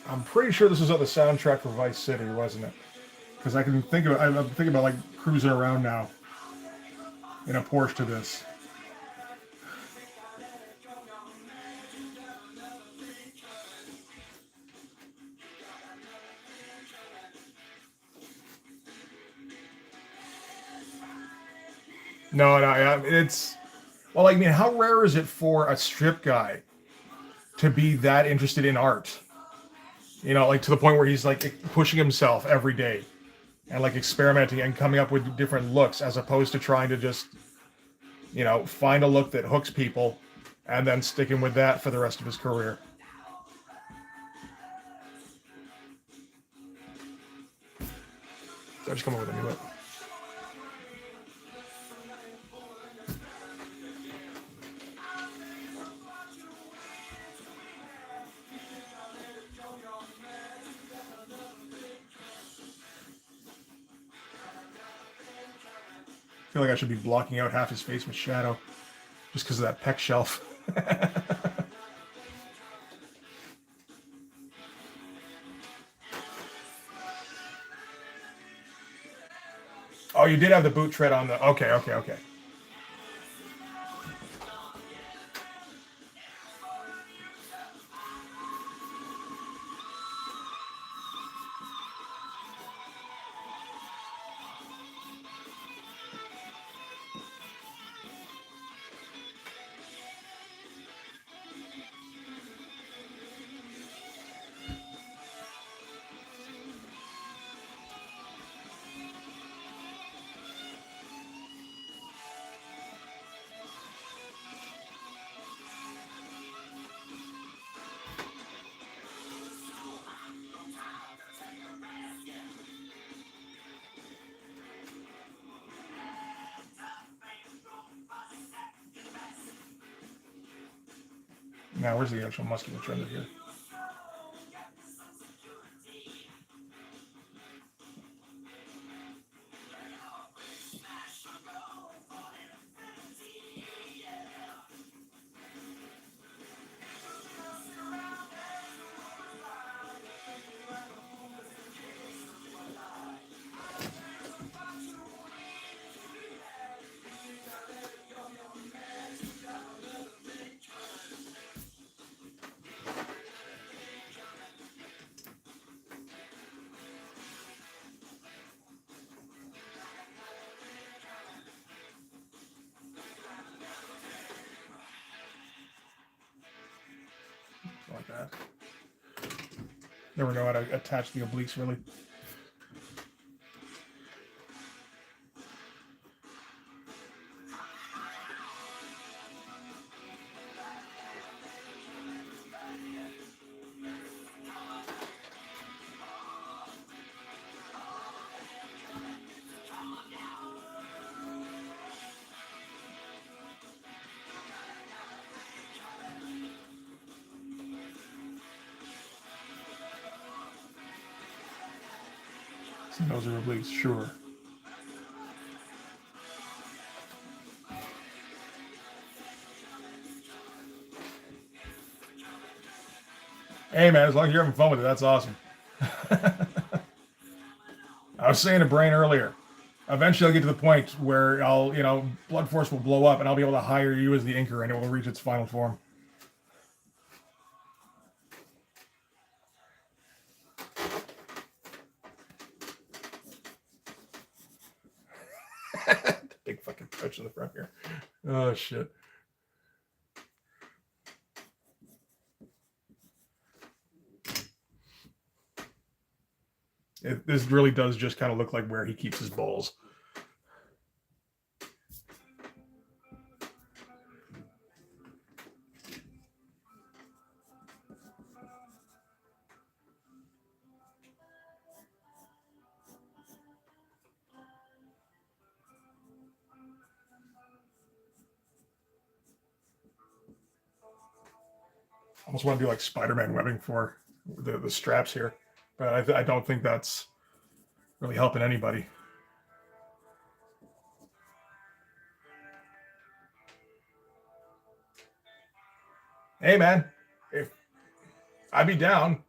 I'm pretty sure this was on the soundtrack for Vice City, wasn't it? Because I'm thinking about like cruising around now in a Porsche to this. No, no, it's well. I mean, how rare is it for a strip guy to be that interested in art? You know, like to the point where he's like pushing himself every day and like experimenting and coming up with different looks as opposed to trying to just, you know, find a look that hooks people and then sticking with that for the rest of his career. So I just come up with a new look. I feel like I should be blocking out half his face with shadow just because of that pec shelf. Oh, you did have the boot tread on the. Okay, okay, okay. Now, where's the actual musculature here? Like that. Never know how to attach the obliques really. So those are obliques, sure. Hey man, as long as you're having fun with it, that's awesome. I was saying to Brain earlier, eventually I'll get to the point where I'll, you know, Blood Force will blow up and I'll be able to hire you as the inker and it will reach its final form. Big fucking touch in the front here. Oh shit. This really does just kind of look like where he keeps his balls. Almost want to do like Spider-Man webbing for the straps here, but I don't think that's really helping anybody. Hey man, if I'd be down,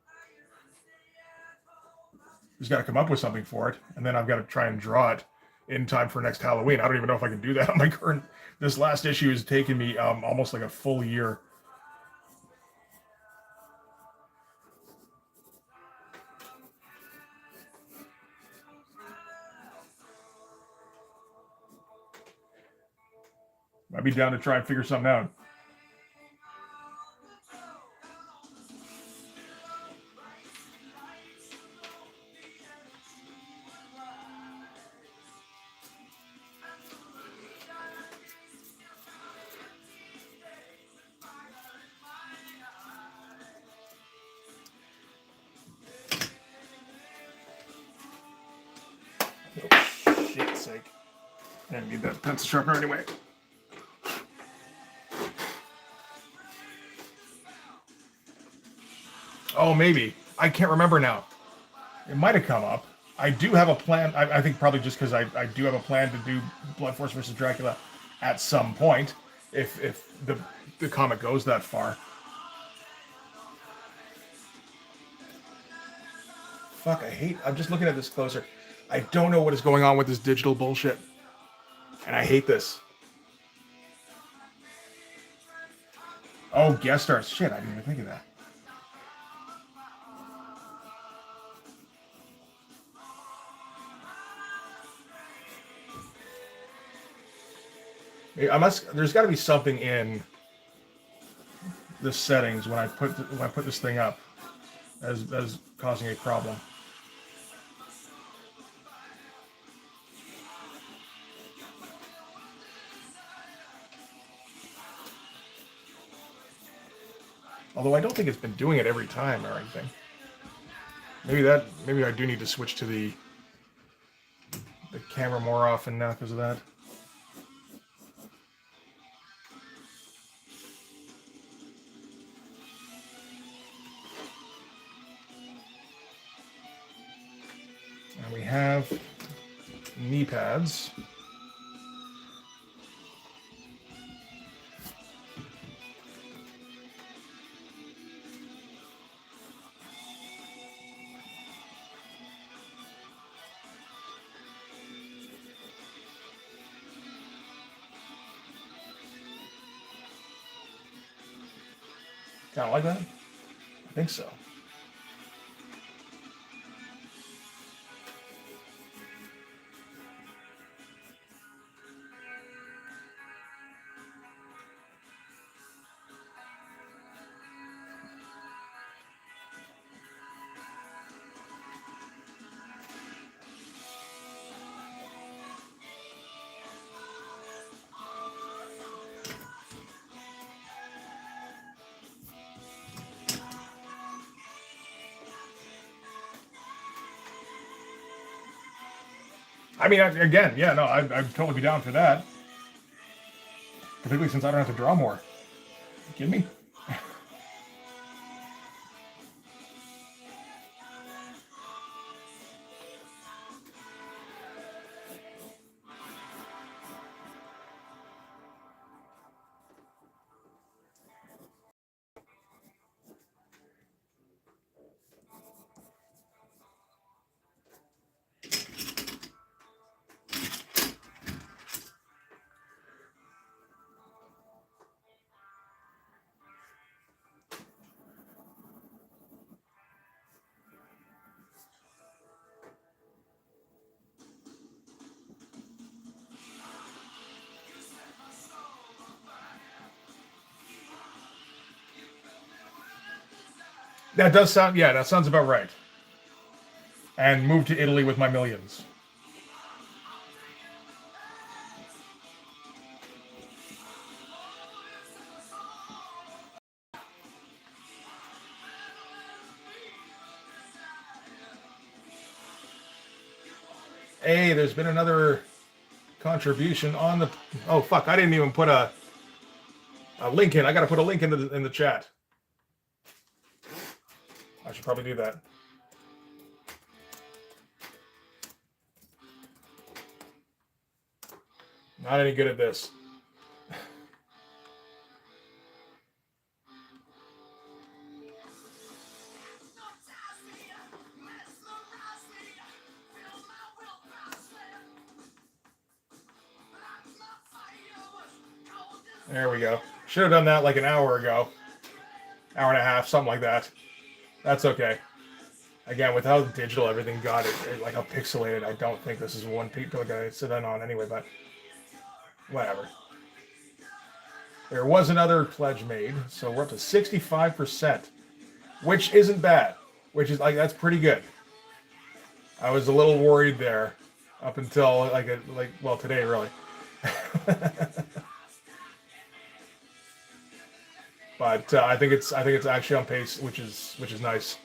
just got to come up with something for it, and then I've got to try and draw it in time for next Halloween. I don't even know if I can do that on my current. This last issue has taken me almost like a full year. I'd be down to try and figure something out. Oh, shit's sake. I didn't need that pencil sharpener anyway. Oh, maybe. I can't remember now. It might have come up. I do have a plan. I think probably just because I do have a plan to do Blood Force versus Dracula at some point, if the comic goes that far. Fuck, I'm just looking at this closer. I don't know what is going on with this digital bullshit. And I hate this. Oh, guest stars. Shit, I didn't even think of that. There's got to be something in the settings when I put this thing up as causing a problem. Although I don't think it's been doing it every time or anything. Maybe I do need to switch to the camera more often now because of that. And we have knee pads. Kind of like that? I think so. I mean, again, yeah, no, I'd totally be down for that. Particularly since I don't have to draw more. You kidding me? That does sound, yeah, that sounds about right. And move to Italy with my millions. Hey, there's been another contribution on the... Oh, fuck, I didn't even put a link in. I gotta put a link in the chat. I should probably do that. Not any good at this. There we go. Should have done that like an hour ago. Hour and a half, something like that. That's okay. Again, with how digital everything got, like how pixelated, I don't think this is one piece like I sit in on anyway, but whatever. There was another pledge made, so we're up to 65%, which isn't bad. Which is like that's pretty good. I was a little worried there up until well today really. But I think it's actually on pace, which is nice.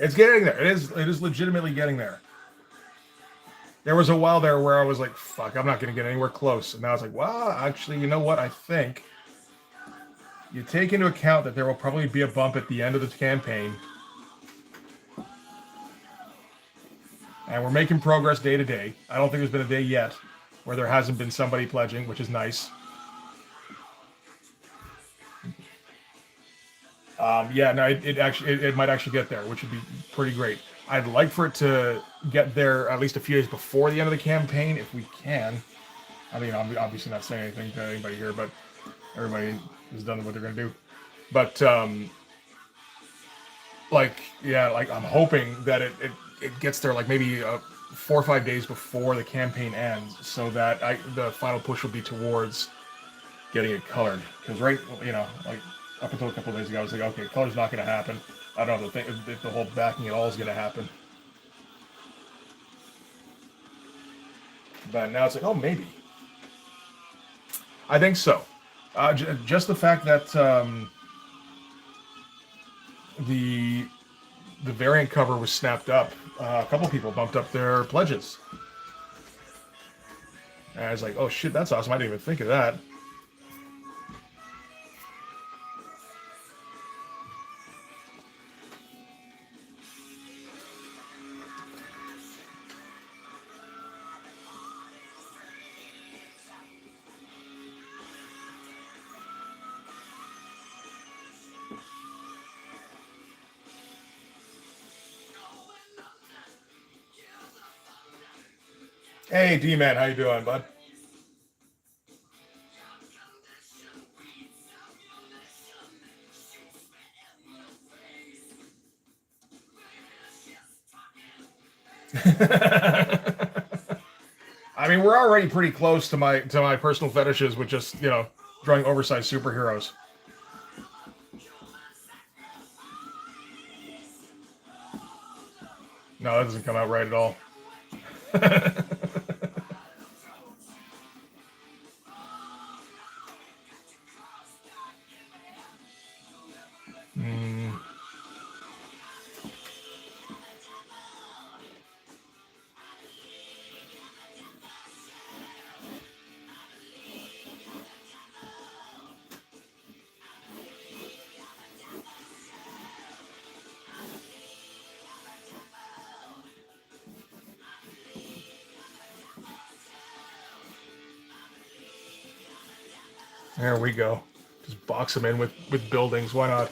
It's getting there. It is legitimately getting there. There was a while there where I was like, fuck, I'm not going to get anywhere close. And now it's like, well, actually, you know what? I think you take into account that there will probably be a bump at the end of the campaign. And we're making progress day to day. I don't think there's been a day yet where there hasn't been somebody pledging, which is nice. Yeah, no, it might actually get there, which would be pretty great. I'd like for it to get there at least a few days before the end of the campaign, if we can. I mean, I'm obviously not saying anything to anybody here, but everybody has done what they're going to do. But, I'm hoping that it gets there like maybe 4 or 5 days before the campaign ends, so that the final push will be towards getting it colored. Because up until a couple of days ago, I was like, okay, color's not going to happen. I don't know if the whole backing at all is going to happen. But now it's like, oh, maybe. I think so. Just the fact that the variant cover was snapped up, a couple people bumped up their pledges. And I was like, oh shit, that's awesome. I didn't even think of that. Hey, D-Man, how you doing, bud? I mean, we're already pretty close to my personal fetishes with just drawing oversized superheroes. No, that doesn't come out right at all. There we go. Just box them in with buildings. Why not?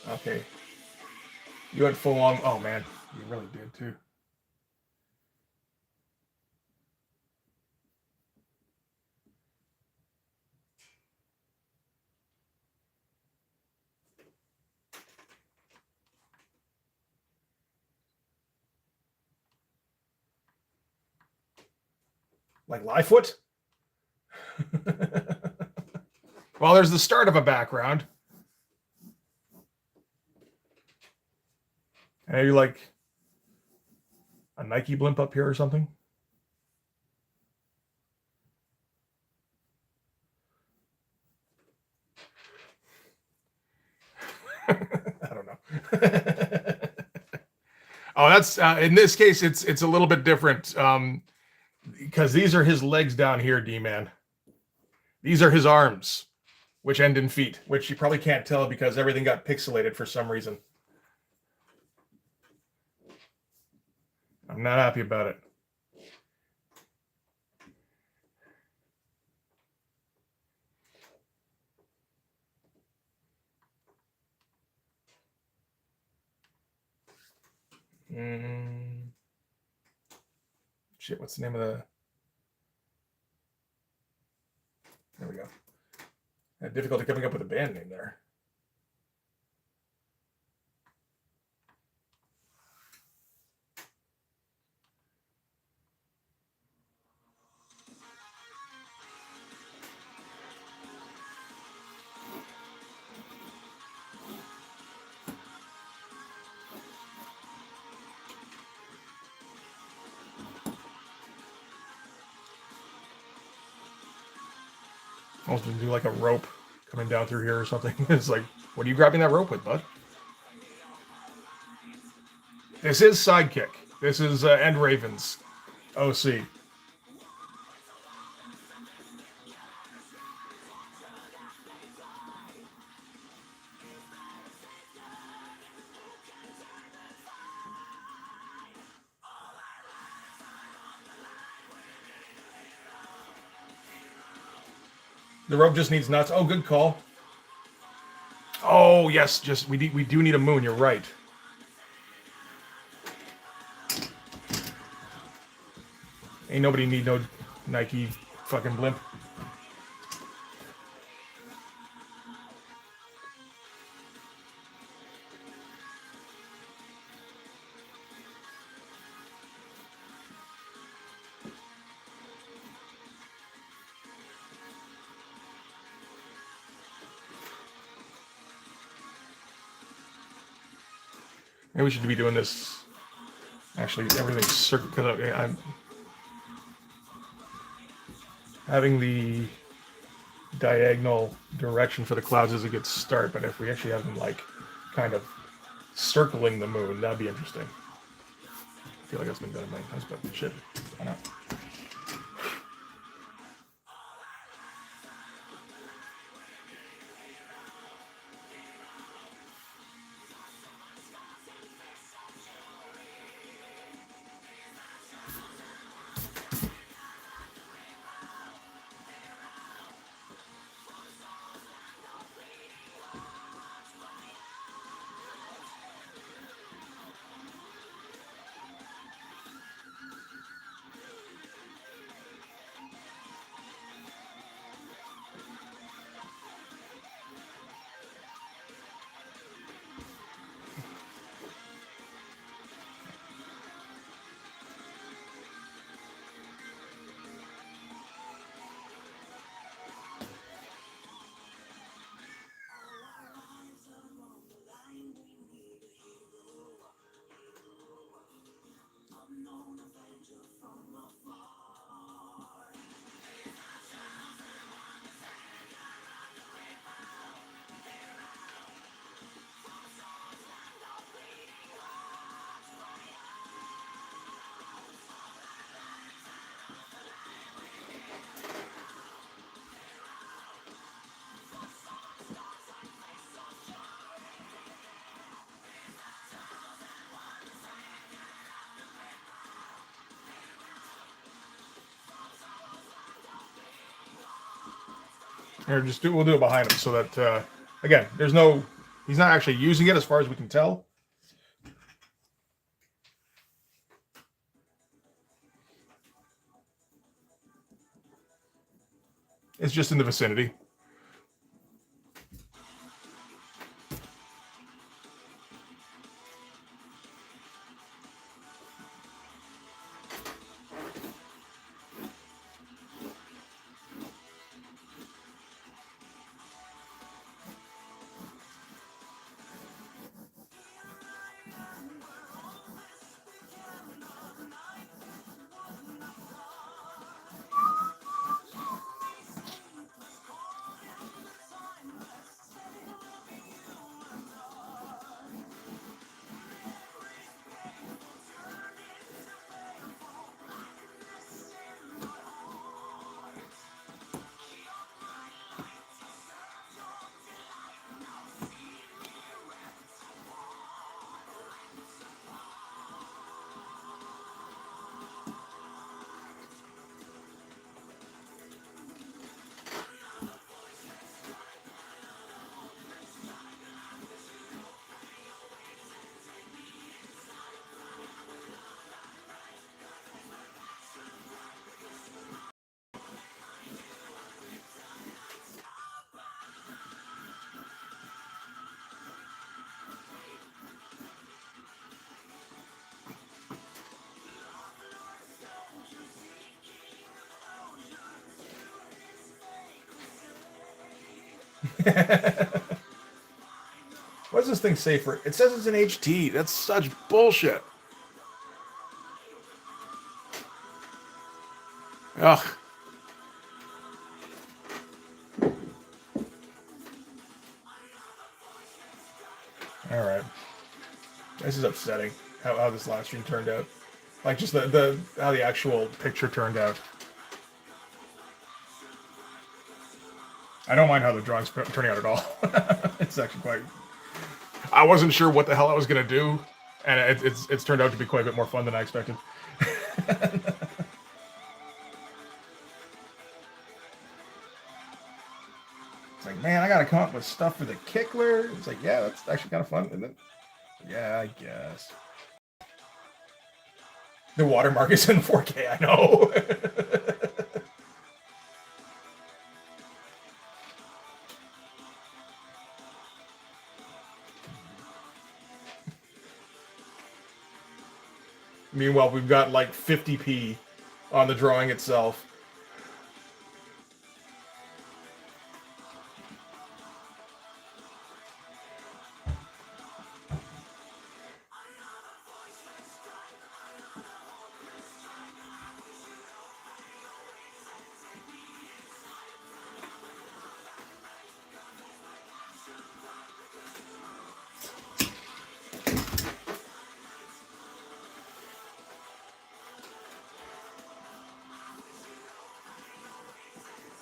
Okay. You went full on. Oh, man. You really did, too. Like Livefoot? Well, there's the start of a background. And you like a Nike blimp up here or something? I don't know. Oh, that's in this case, it's a little bit different because these are his legs down here, D-Man. These are his arms. which end in feet, which you probably can't tell because everything got pixelated for some reason. I'm not happy about it. Shit, what's the name of the... There we go. I had difficulty coming up with a band name there. I was going to do like a rope coming down through here or something. It's like, what are you grabbing that rope with, bud? This is Sidekick. This is End Ravens OC. The rope just needs nuts. Oh, good call. Oh, yes, just we do need a moon. You're right. Ain't nobody need no Nike fucking blimp. Maybe we should be doing this. Actually, everything's circle because I'm having the diagonal direction for the clouds as a good start. But if we actually have them like kind of circling the moon, that'd be interesting. I feel like that's been done many times, but shit, why not? Or we'll do it behind him so that again, he's not actually using it as far as we can tell. It's just in the vicinity. What does this thing say for it? It says it's an HT. That's such bullshit. Ugh. All right. This is upsetting how this last stream turned out. Like just the how the actual picture turned out. I don't mind how the drawing's turning out at all. It's actually quite. I wasn't sure what the hell I was gonna do, and it's turned out to be quite a bit more fun than I expected. It's like, man, I gotta come up with stuff for the Kickler. It's like, yeah, that's actually kind of fun, isn't it? Yeah, I guess. The watermark is in 4K, I know. Meanwhile, we've got like 50p on the drawing itself.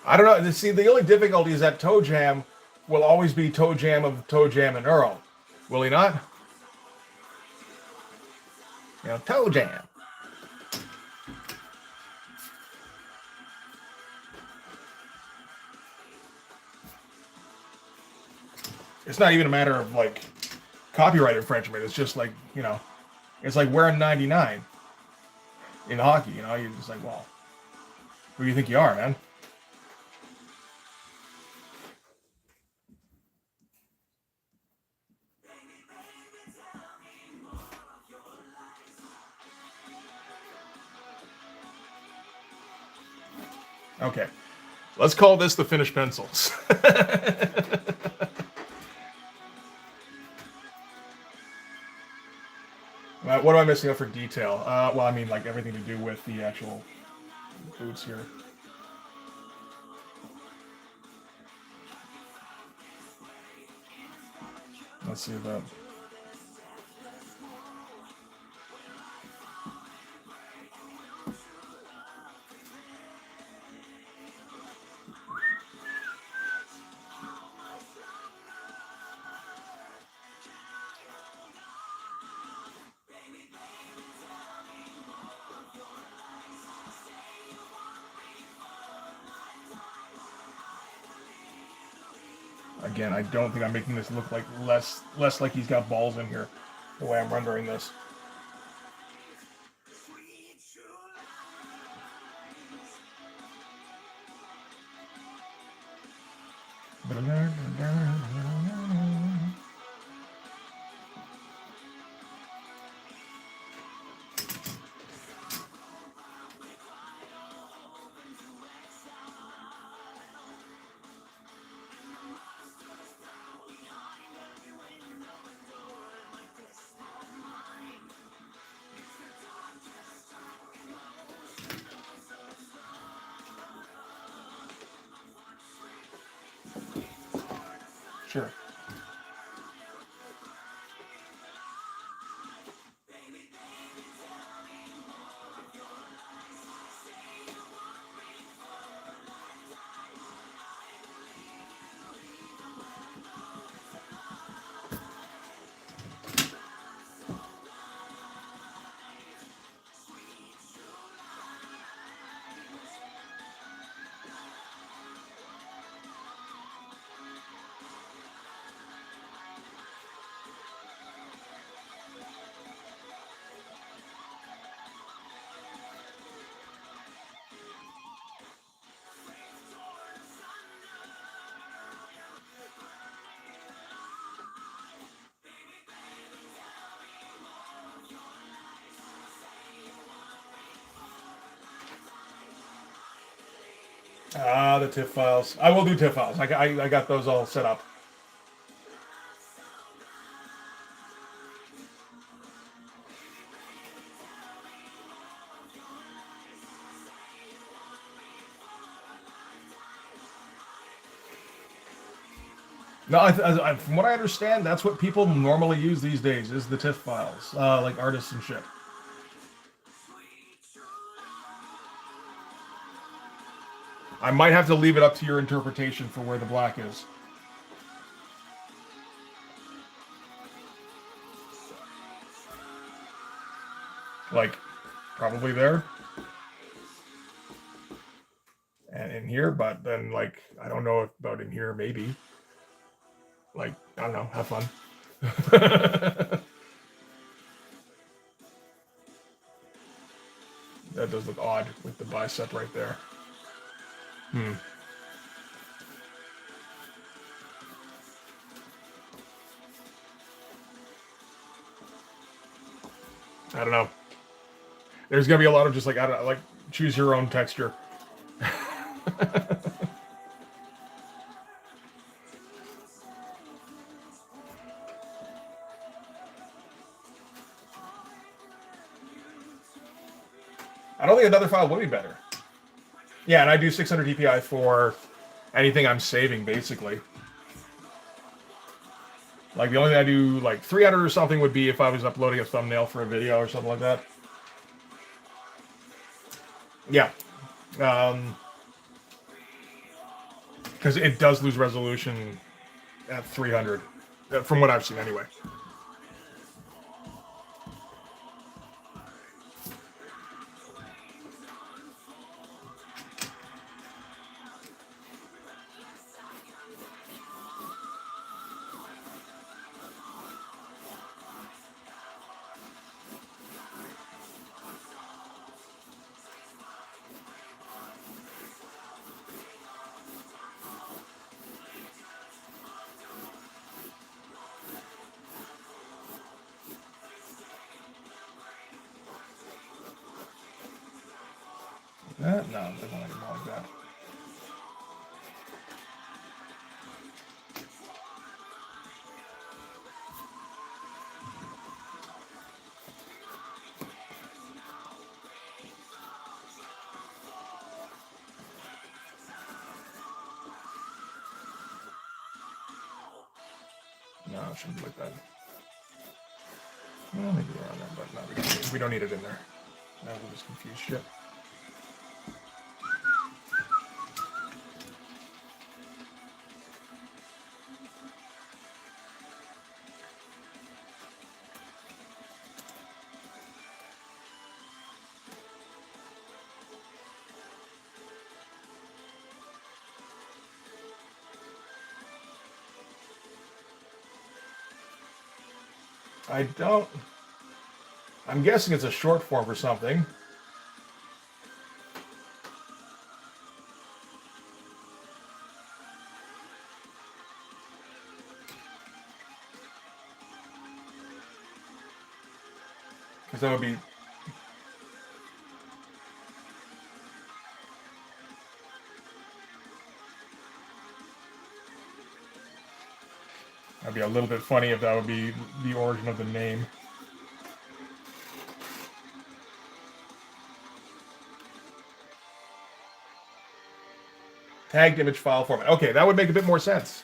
I don't know. See, the only difficulty is that Toe Jam will always be Toe Jam of Toe Jam and Earl. Will he not? You know, Toe Jam. It's not even a matter of like copyright infringement. It's just like, you know, it's like wearing 99 in hockey. You know, you're just like, well, who do you think you are, man? Okay, let's call this the finished pencils. What am I missing out for detail? Well, I mean, like everything to do with the actual boots here. Let's see that. Again, I don't think I'm making this look like less like he's got balls in here, the way I'm rendering this. Sure. The TIFF files. I will do TIFF files. I got those all set up. No, from what I understand, that's what people normally use these days is the TIFF files, like artists and shit. I might have to leave it up to your interpretation for where the black is. Like, probably there. And in here, but then, like, I don't know about in here, maybe. Like, I don't know, have fun. That does look odd with the bicep right there. I don't know. There's gonna be a lot of just like, I don't know, like, choose your own texture. I don't think another file would be better. Yeah, and I do 600 dpi for anything I'm saving, basically. Like, the only thing I do, like, 300 or something would be if I was uploading a thumbnail for a video or something like that. Yeah. Because it does lose resolution at 300, from what I've seen anyway. No, they don't anymore like that. No, it shouldn't be like that. Well, maybe around there, but no, we don't need it in there. That will just confuse shit. I don't... I'm guessing it's a short form for something. Because that would be... That'd be a little bit funny if that would be the origin of the name. Tagged image file format. Okay, that would make a bit more sense.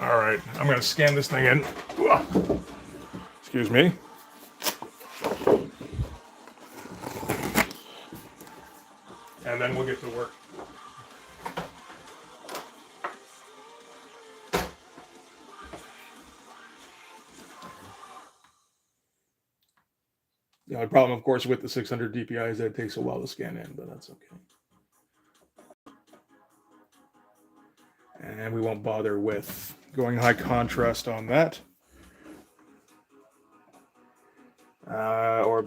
All right, I'm going to scan this thing in. Excuse me. And then we'll get to work. The only problem, of course, with the 600 DPI is that it takes a while to scan in, but that's okay. And we won't bother with going high contrast on that. Or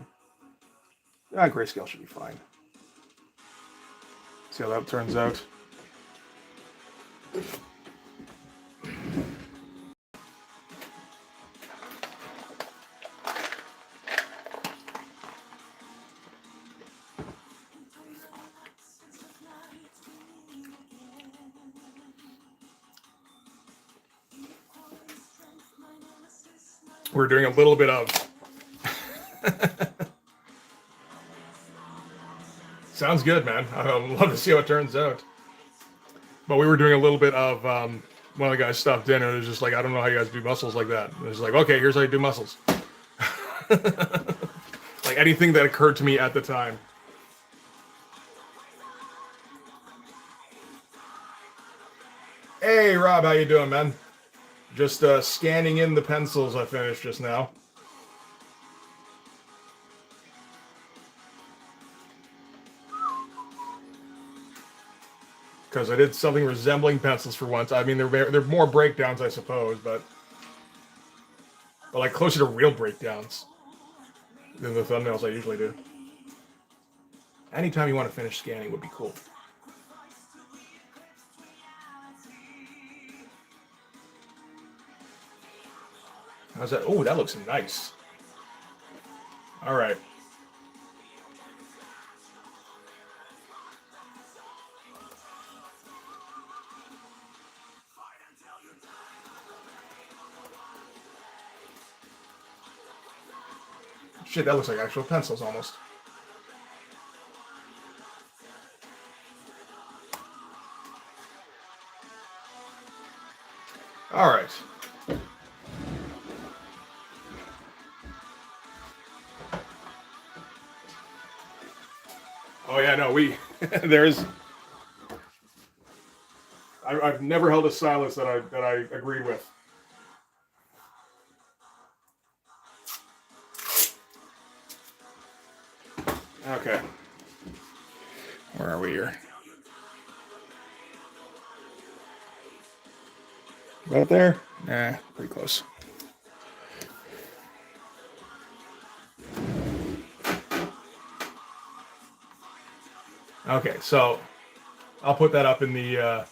grayscale should be fine. See how that turns out. We're doing a little bit of... Sounds good, man. I'd love to see how it turns out. But we were doing a little bit of... one of the guys stopped in and it was just like, I don't know how you guys do muscles like that. And it was like, okay, here's how you do muscles. Like anything that occurred to me at the time. Hey, Rob, how you doing, man? Just scanning in the pencils I finished just now. Because I did something resembling pencils for once. I mean, they're more breakdowns, I suppose, but like closer to real breakdowns than the thumbnails I usually do. Anytime you want to finish scanning would be cool. How's that? Oh, that looks nice. All right. Shit, that looks like actual pencils almost. All right. Oh yeah, no, there's. I've never held a stylus that I agreed with. Okay. Where are we here? Right there? Nah, pretty close. Okay, so I'll put that up in the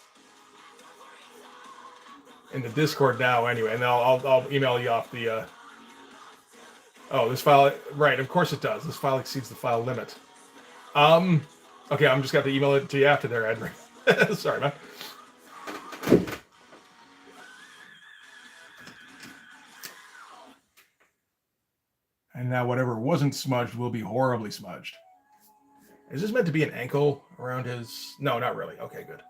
Discord now anyway, and then I'll email you off the. Oh, this file, right? Of course it does. This file exceeds the file limit. Okay, I'm just got to email it to you after there, Edric. Sorry, man. And now whatever wasn't smudged will be horribly smudged. Is this meant to be an ankle around his... No, not really. Okay, good.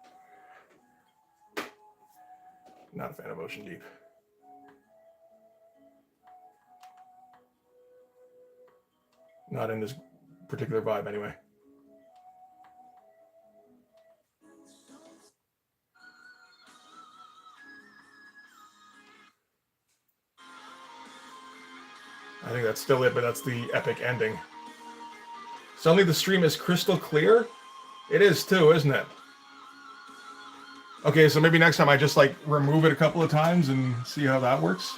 Not a fan of Ocean Deep. Not in this particular vibe, anyway. I think that's still it, but that's the epic ending. Suddenly the stream is crystal clear? It is too, isn't it? Okay, so maybe next time I just like remove it a couple of times and see how that works.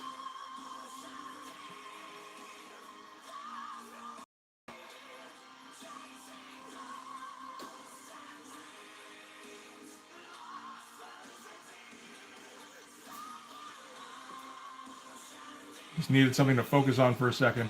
Just needed something to focus on for a second.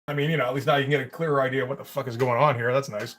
I mean, you know, at least now you can get a clearer idea of what the fuck is going on here. That's nice.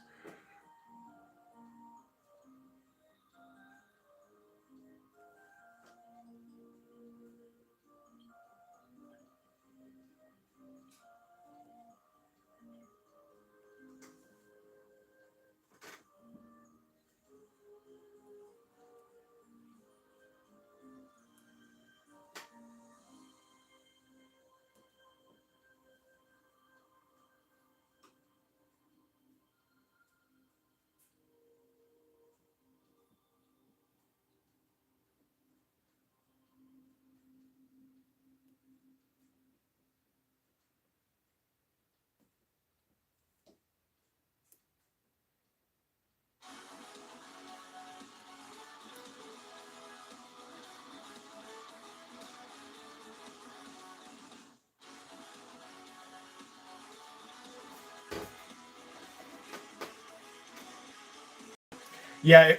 Yeah.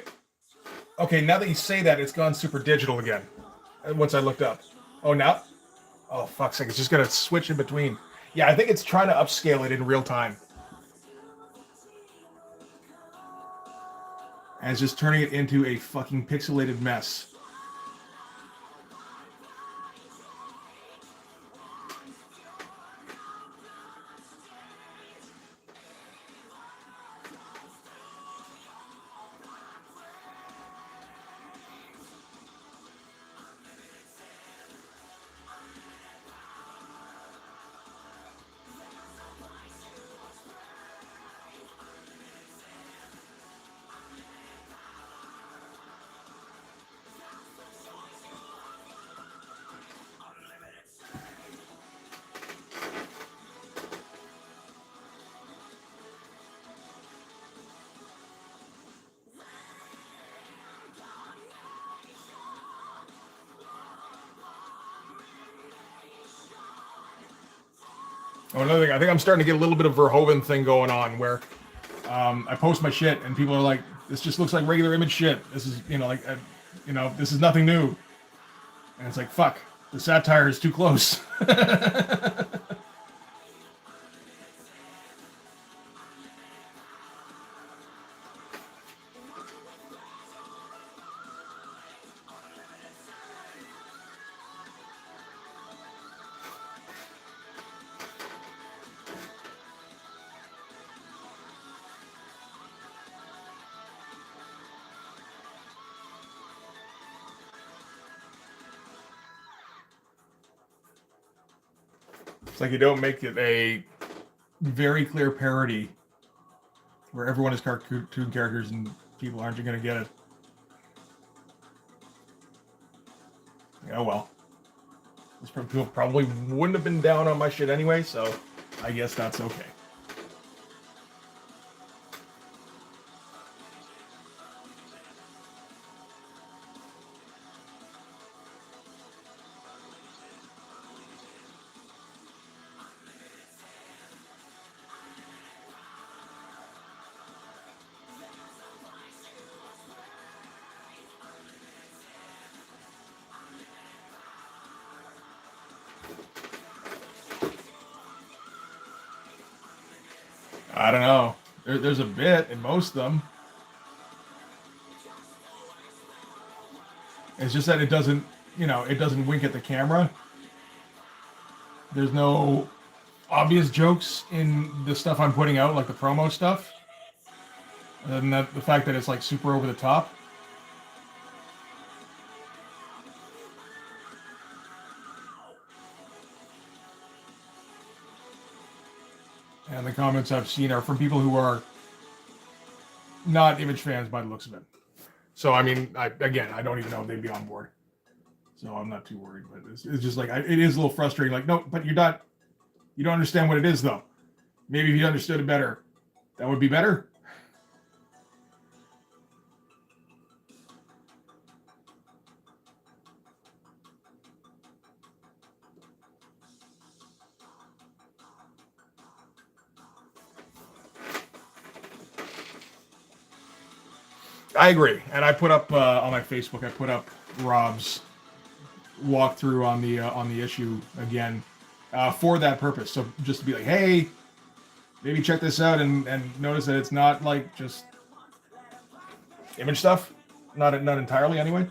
Okay, now that you say that, it's gone super digital again. Once I looked up. Oh, now? Oh, fuck's sake. It's just going to switch in between. Yeah, I think it's trying to upscale it in real time. And it's just turning it into a fucking pixelated mess. Oh, another thing, I think I'm starting to get a little bit of Verhoeven thing going on where I post my shit and people are like, "This just looks like regular image shit. This is, this is nothing new." And it's like, fuck, the satire is too close. It's like you don't make it a very clear parody where everyone is cartoon characters and people aren't going to get it. Oh well. These people probably wouldn't have been down on my shit anyway, so I guess that's okay. I don't know. There's a bit in most of them. It's just that it doesn't, it doesn't wink at the camera. There's no obvious jokes in the stuff I'm putting out, like the promo stuff. And the fact that it's like super over the top. And the comments I've seen are from people who are not Image fans by the looks of it. So, I mean, I don't even know if they'd be on board. So I'm not too worried. But it's just like, it is a little frustrating. Like, no, but you don't understand what it is, though. Maybe if you understood it better, that would be better. I agree, and I put up on my Facebook. I put up Rob's walkthrough on the issue again for that purpose. So just to be like, hey, maybe check this out and notice that it's not like just image stuff. Not entirely anyway.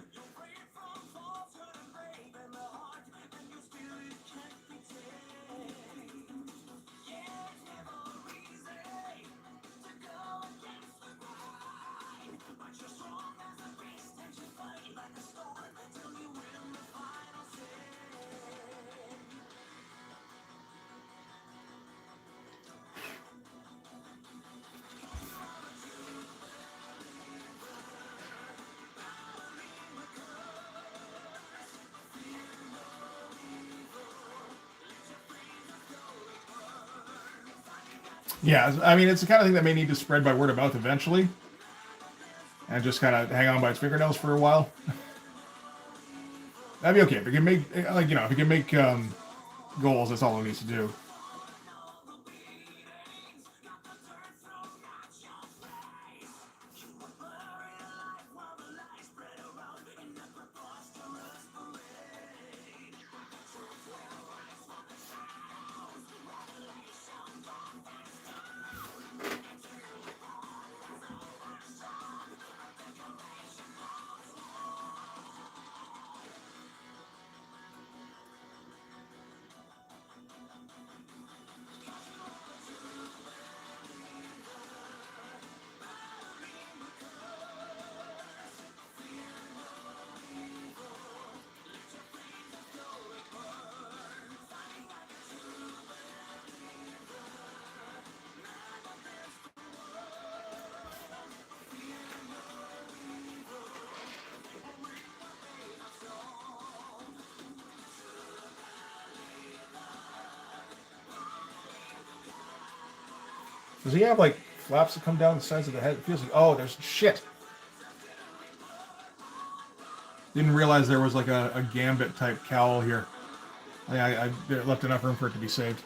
Yeah, I mean, it's the kind of thing that may need to spread by word of mouth eventually, and just kind of hang on by its fingernails for a while. That'd be okay. If it can make, if it can make goals, that's all it needs to do. Does he have like flaps that come down the sides of the head? It feels like, oh, there's shit. Didn't realize there was like a gambit type cowl here. I left enough room for it to be saved.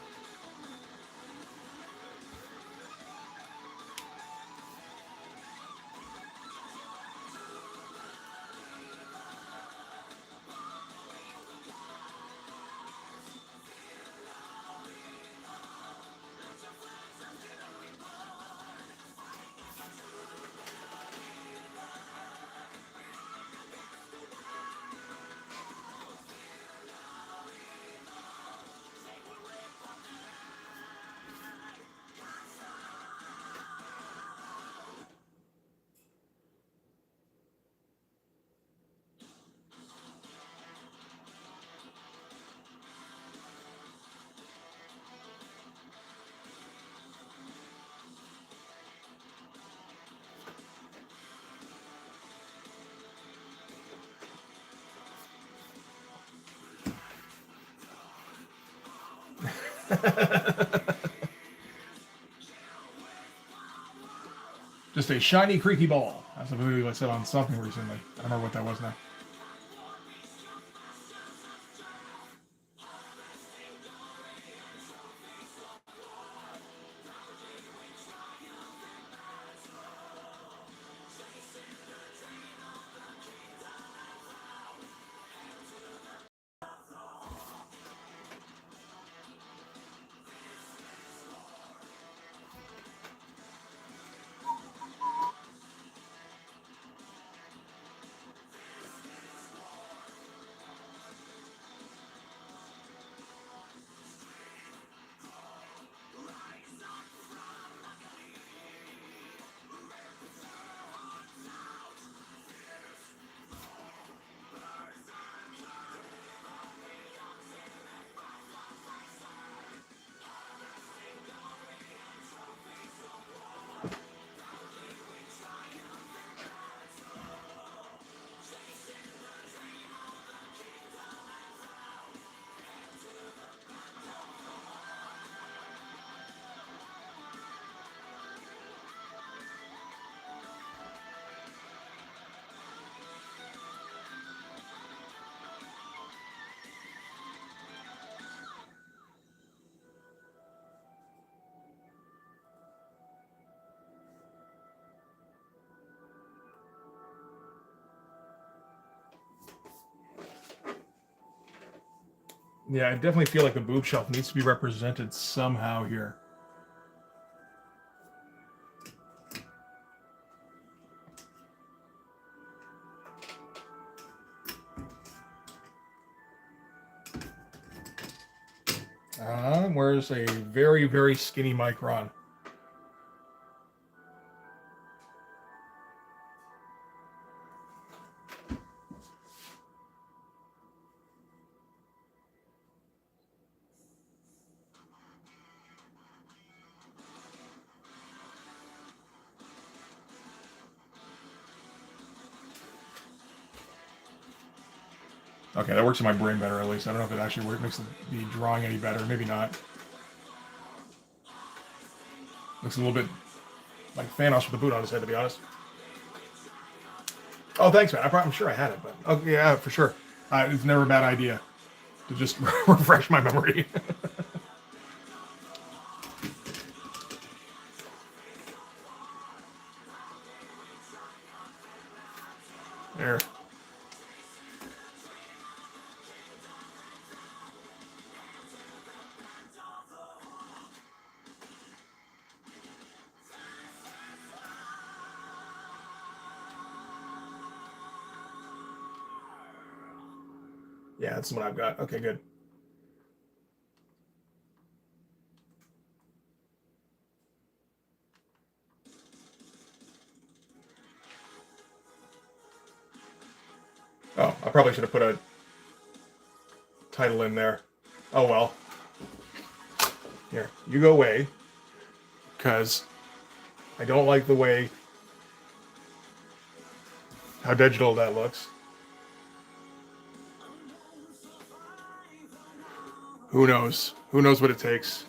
Just a shiny, creaky ball. That's a movie I said on something recently. I don't remember what that was now. Yeah, I definitely feel like the boob shelf needs to be represented somehow here. Where's a very, very skinny micron? Okay, that works in my brain better at least. I don't know if it actually makes the drawing any better. Maybe not. Looks a little bit like Thanos with the boot on his head, to be honest. Oh, thanks, man. I'm sure I had it, but oh, yeah, for sure. It's never a bad idea to just refresh my memory. There. Yeah, that's what I've got. Okay, good. Oh, I probably should have put a title in there. Oh well. Here, you go away. Because I don't like the way how digital that looks. Who knows? Who knows what it takes?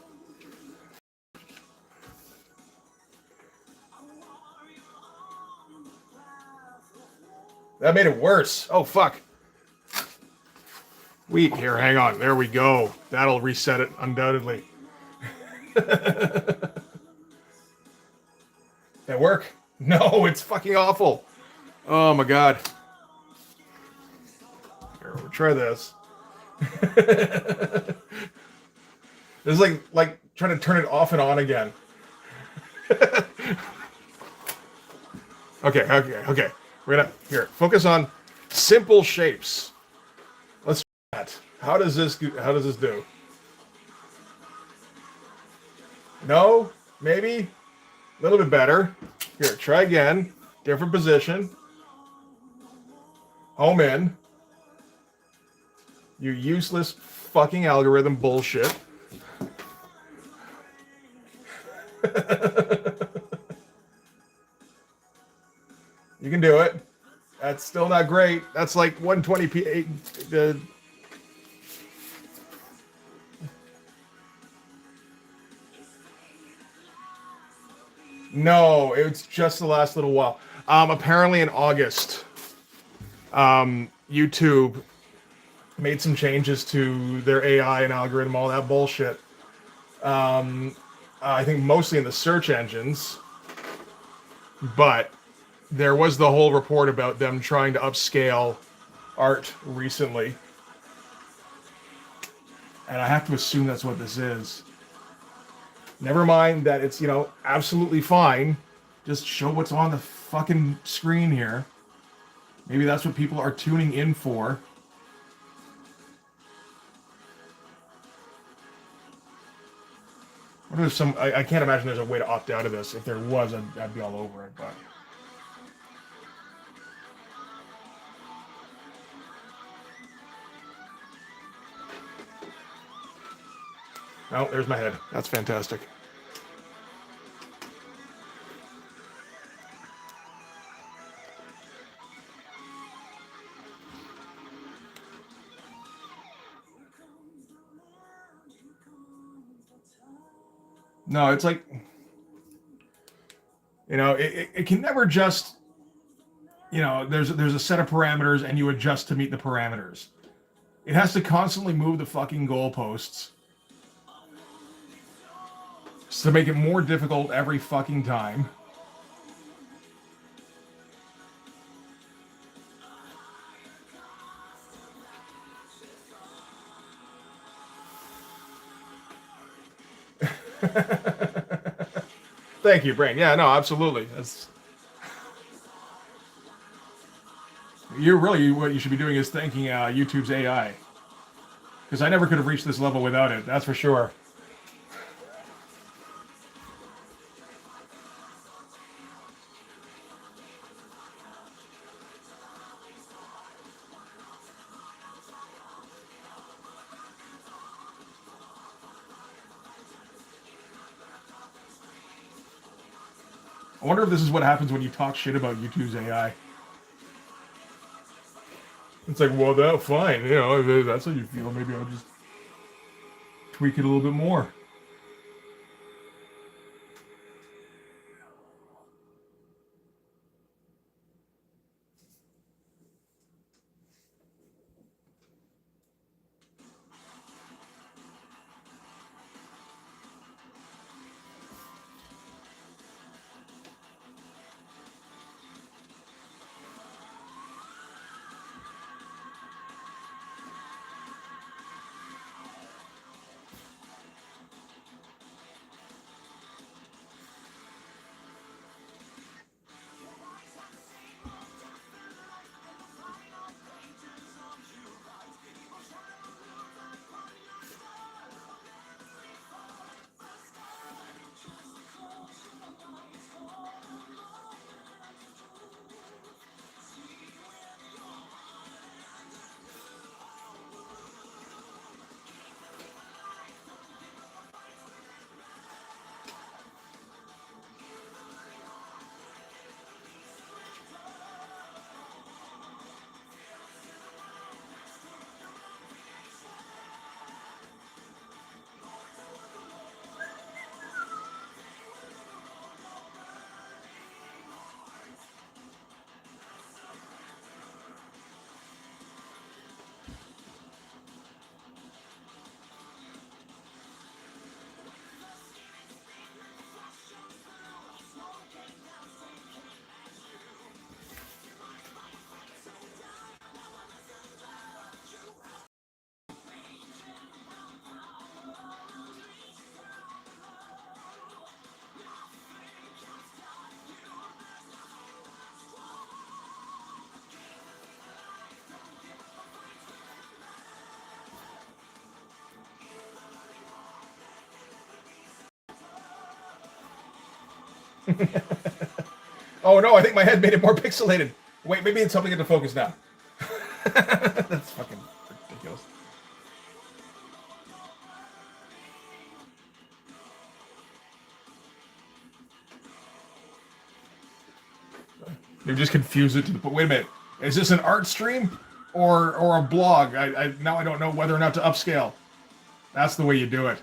That made it worse. Oh, fuck. Wheat. Here, hang on. There we go. That'll reset it, undoubtedly. That work? No, it's fucking awful. Oh, my God. Here, we'll try this. It's like trying to turn it off and on again. Okay. We're gonna focus on simple shapes. Let's try that. How does this do? No? Maybe? A little bit better. Here, try again. Different position. Home in. You useless fucking algorithm bullshit. You can do it. That's still not great. That's like 120p. No, it's just the last little while. Apparently in August, YouTube made some changes to their AI and algorithm, all that bullshit. I think mostly in the search engines, but there was the whole report about them trying to upscale art recently. And I have to assume that's what this is. Never mind that it's, absolutely fine. Just show what's on the fucking screen here. Maybe that's what people are tuning in for. What if I can't imagine there's a way to opt out of this. If there was, I'd be all over it, but... Oh, there's my head. That's fantastic. No, it's like, it can never just, there's a set of parameters and you adjust to meet the parameters. It has to constantly move the fucking goalposts to make it more difficult every fucking time. Thank you, Brain. Yeah, no, absolutely. What you should be doing is thanking YouTube's AI. Because I never could have reached this level without it, that's for sure. I wonder if this is what happens when you talk shit about YouTube's AI. It's like, well, that's fine. If that's how you feel, maybe I'll just tweak it a little bit more. Oh no, I think my head made it more pixelated. Wait, maybe it's helping it to focus now. That's fucking ridiculous. They just confuse it to the point. Wait a minute, is this an art stream or a blog? Now I don't know whether or not to upscale. That's the way you do it.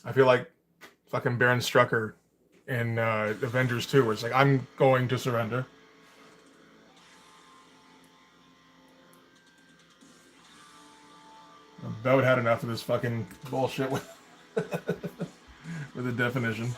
I feel like fucking Baron Strucker in Avengers 2, where it's like, I'm going to surrender. I've about had enough of this fucking bullshit with, with the definition.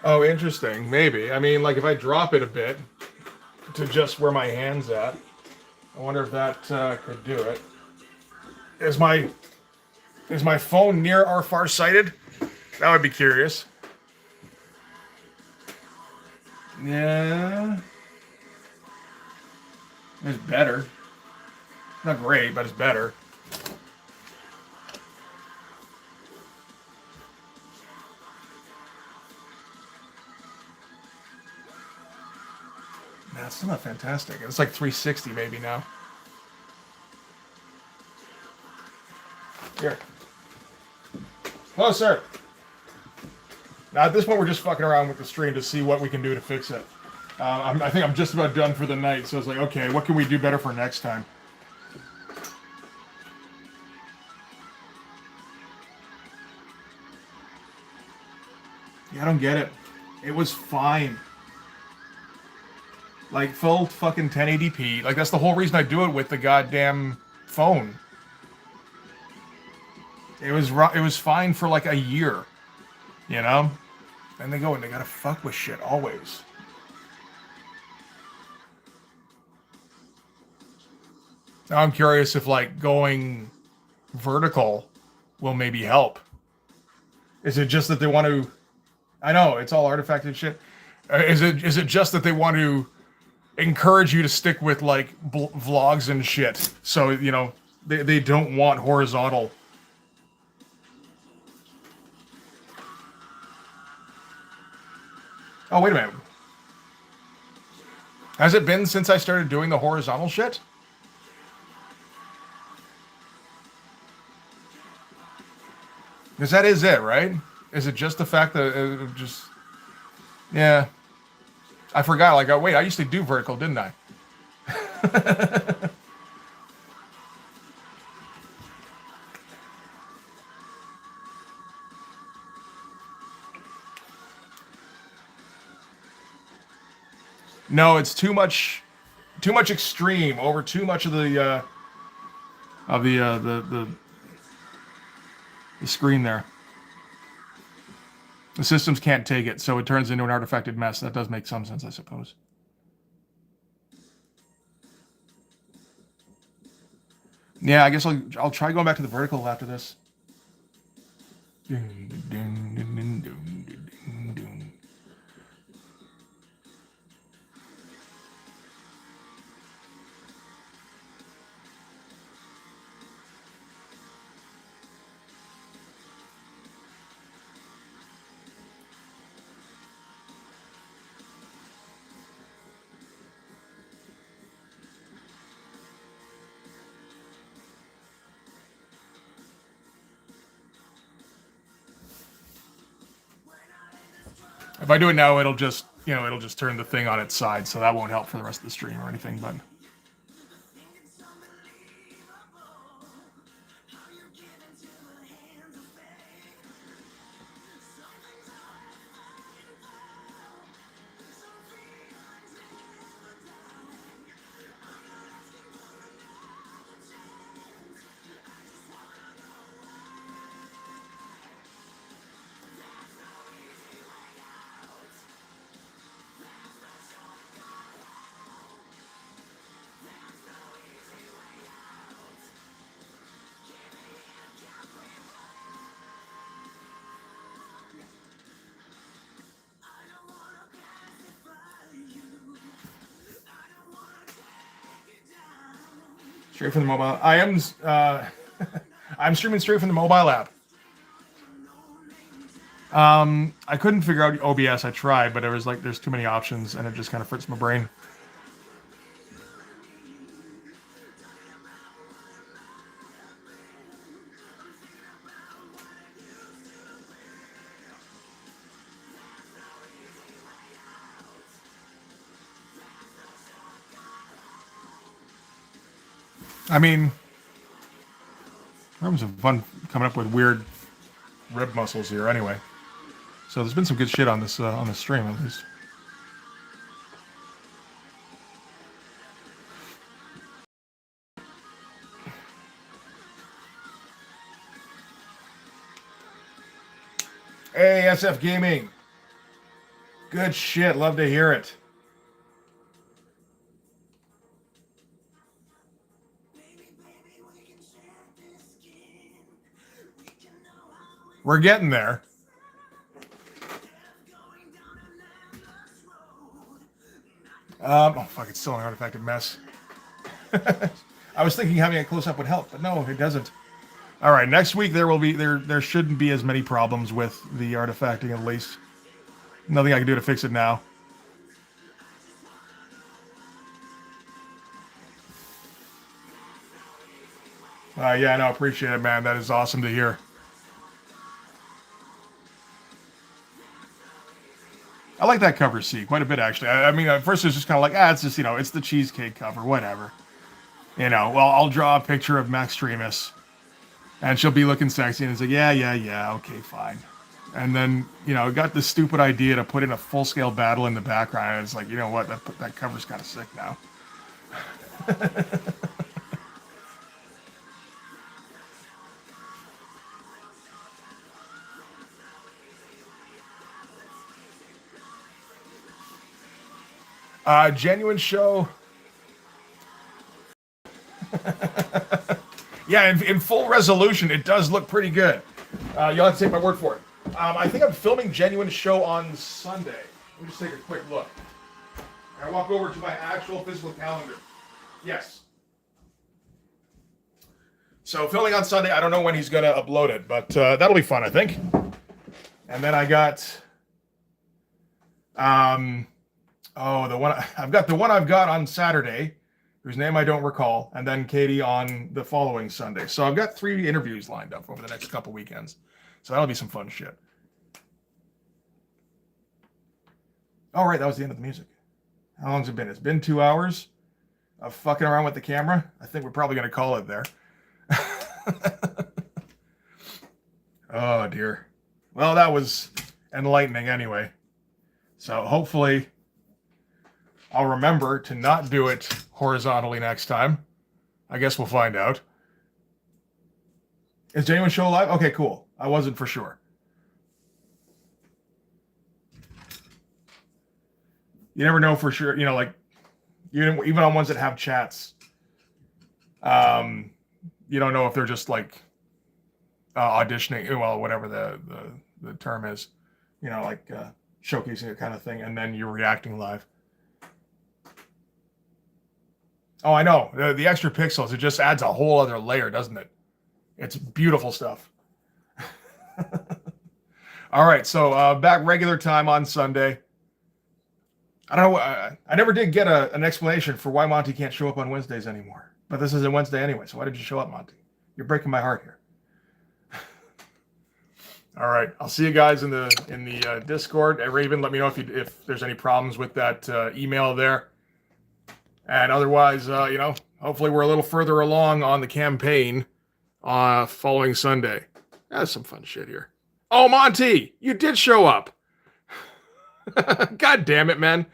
Oh, interesting. Maybe. I mean, like if I drop it a bit to just where my hand's at, I wonder if that could do it. Is my is my phone near or farsighted? That would be curious. Yeah, it's better. Not great, but it's better. That's still not fantastic. It's like 360 maybe now. Here. Hello, sir. Now at this point, we're just fucking around with the stream to see what we can do to fix it. I think I'm just about done for the night, so it's like, okay, what can we do better for next time? Yeah, I don't get it. It was fine. Like full fucking 1080p. Like that's the whole reason I do it with the goddamn phone. It was fine for like a year, you know. And they go and they gotta fuck with shit always. Now I'm curious if like going vertical will maybe help. Is it just that they want to? I know it's all artifacted shit. Is it just that they want to encourage you to stick with like vlogs and shit? So they don't want horizontal. Oh wait a minute. Has it been since I started doing the horizontal shit? Because that is it, right? Is it just the fact that it just... Yeah. I forgot. Like, oh, wait, I used to do vertical, didn't I? No, it's too much extreme over too much of the screen there. The systems can't take it, so it turns into an artifacted mess. That does make some sense, I suppose. Yeah, I guess I'll try going back to the vertical after this. If I do it now, it'll just turn the thing on its side, so that won't help for the rest of the stream or anything, but... Straight from the mobile. I am. I'm streaming straight from the mobile app. I couldn't figure out OBS. I tried, but it was like there's too many options, and it just kind of fritz my brain. I mean, I'm having some fun coming up with weird rib muscles here. Anyway, so there's been some good shit on this stream at least. Hey, SF Gaming. Good shit. Love to hear it. We're getting there. Oh fuck! It's still an artifacted mess. I was thinking having a close up would help, but no, it doesn't. All right, next week there shouldn't be as many problems with the artifacting, at least. Nothing I can do to fix it now. Yeah, no, appreciate it, man. That is awesome to hear. I like that cover C quite a bit, actually. I mean, at first it was just kind of like, it's just, it's the cheesecake cover, whatever. Well, I'll draw a picture of Max Tremus, and she'll be looking sexy, and it's like, yeah, okay, fine. And then, got this stupid idea to put in a full-scale battle in the background, and it's like, you know what, that cover's kind of sick now. Genuine show. Yeah, in full resolution, it does look pretty good. You'll have to take my word for it. I think I'm filming Genuine Show on Sunday. Let me just take a quick look. I walk over to my actual physical calendar. Yes. So filming on Sunday. I don't know when he's going to upload it, but that'll be fun, I think. And then I got, the one I've got on Saturday, whose name I don't recall, and then Katie on the following Sunday. So I've got 3 interviews lined up over the next couple weekends. So that'll be some fun shit. All right, that was the end of the music. How long's it been? It's been 2 hours of fucking around with the camera. I think we're probably going to call it there. Oh, dear. Well, that was enlightening anyway. So hopefully I'll remember to not do it horizontally next time. I guess we'll find out. Is Genuine Show live? Okay, cool. I wasn't for sure. You never know for sure. You know, like, even on ones that have chats, you don't know if they're just like auditioning, well, whatever the term is, you know, like showcasing it kind of thing, and then you're reacting live. Oh, I know. The extra pixels, it just adds a whole other layer, doesn't it? It's beautiful stuff. All right, so back regular time on Sunday. I don't know. I never did get an explanation for why Monty can't show up on Wednesdays anymore. But this is a Wednesday anyway, so why did you show up, Monty? You're breaking my heart here. All right, I'll see you guys in the Discord. Raven, let me know if there's any problems with that email there. And otherwise, hopefully we're a little further along on the campaign following Sunday. That's some fun shit here. Oh, Monty, you did show up. God damn it, man.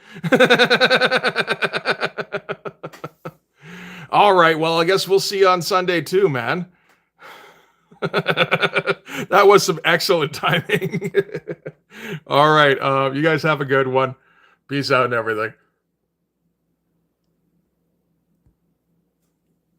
All right, well, I guess we'll see you on Sunday too, man. That was some excellent timing. All right, you guys have a good one. Peace out and everything.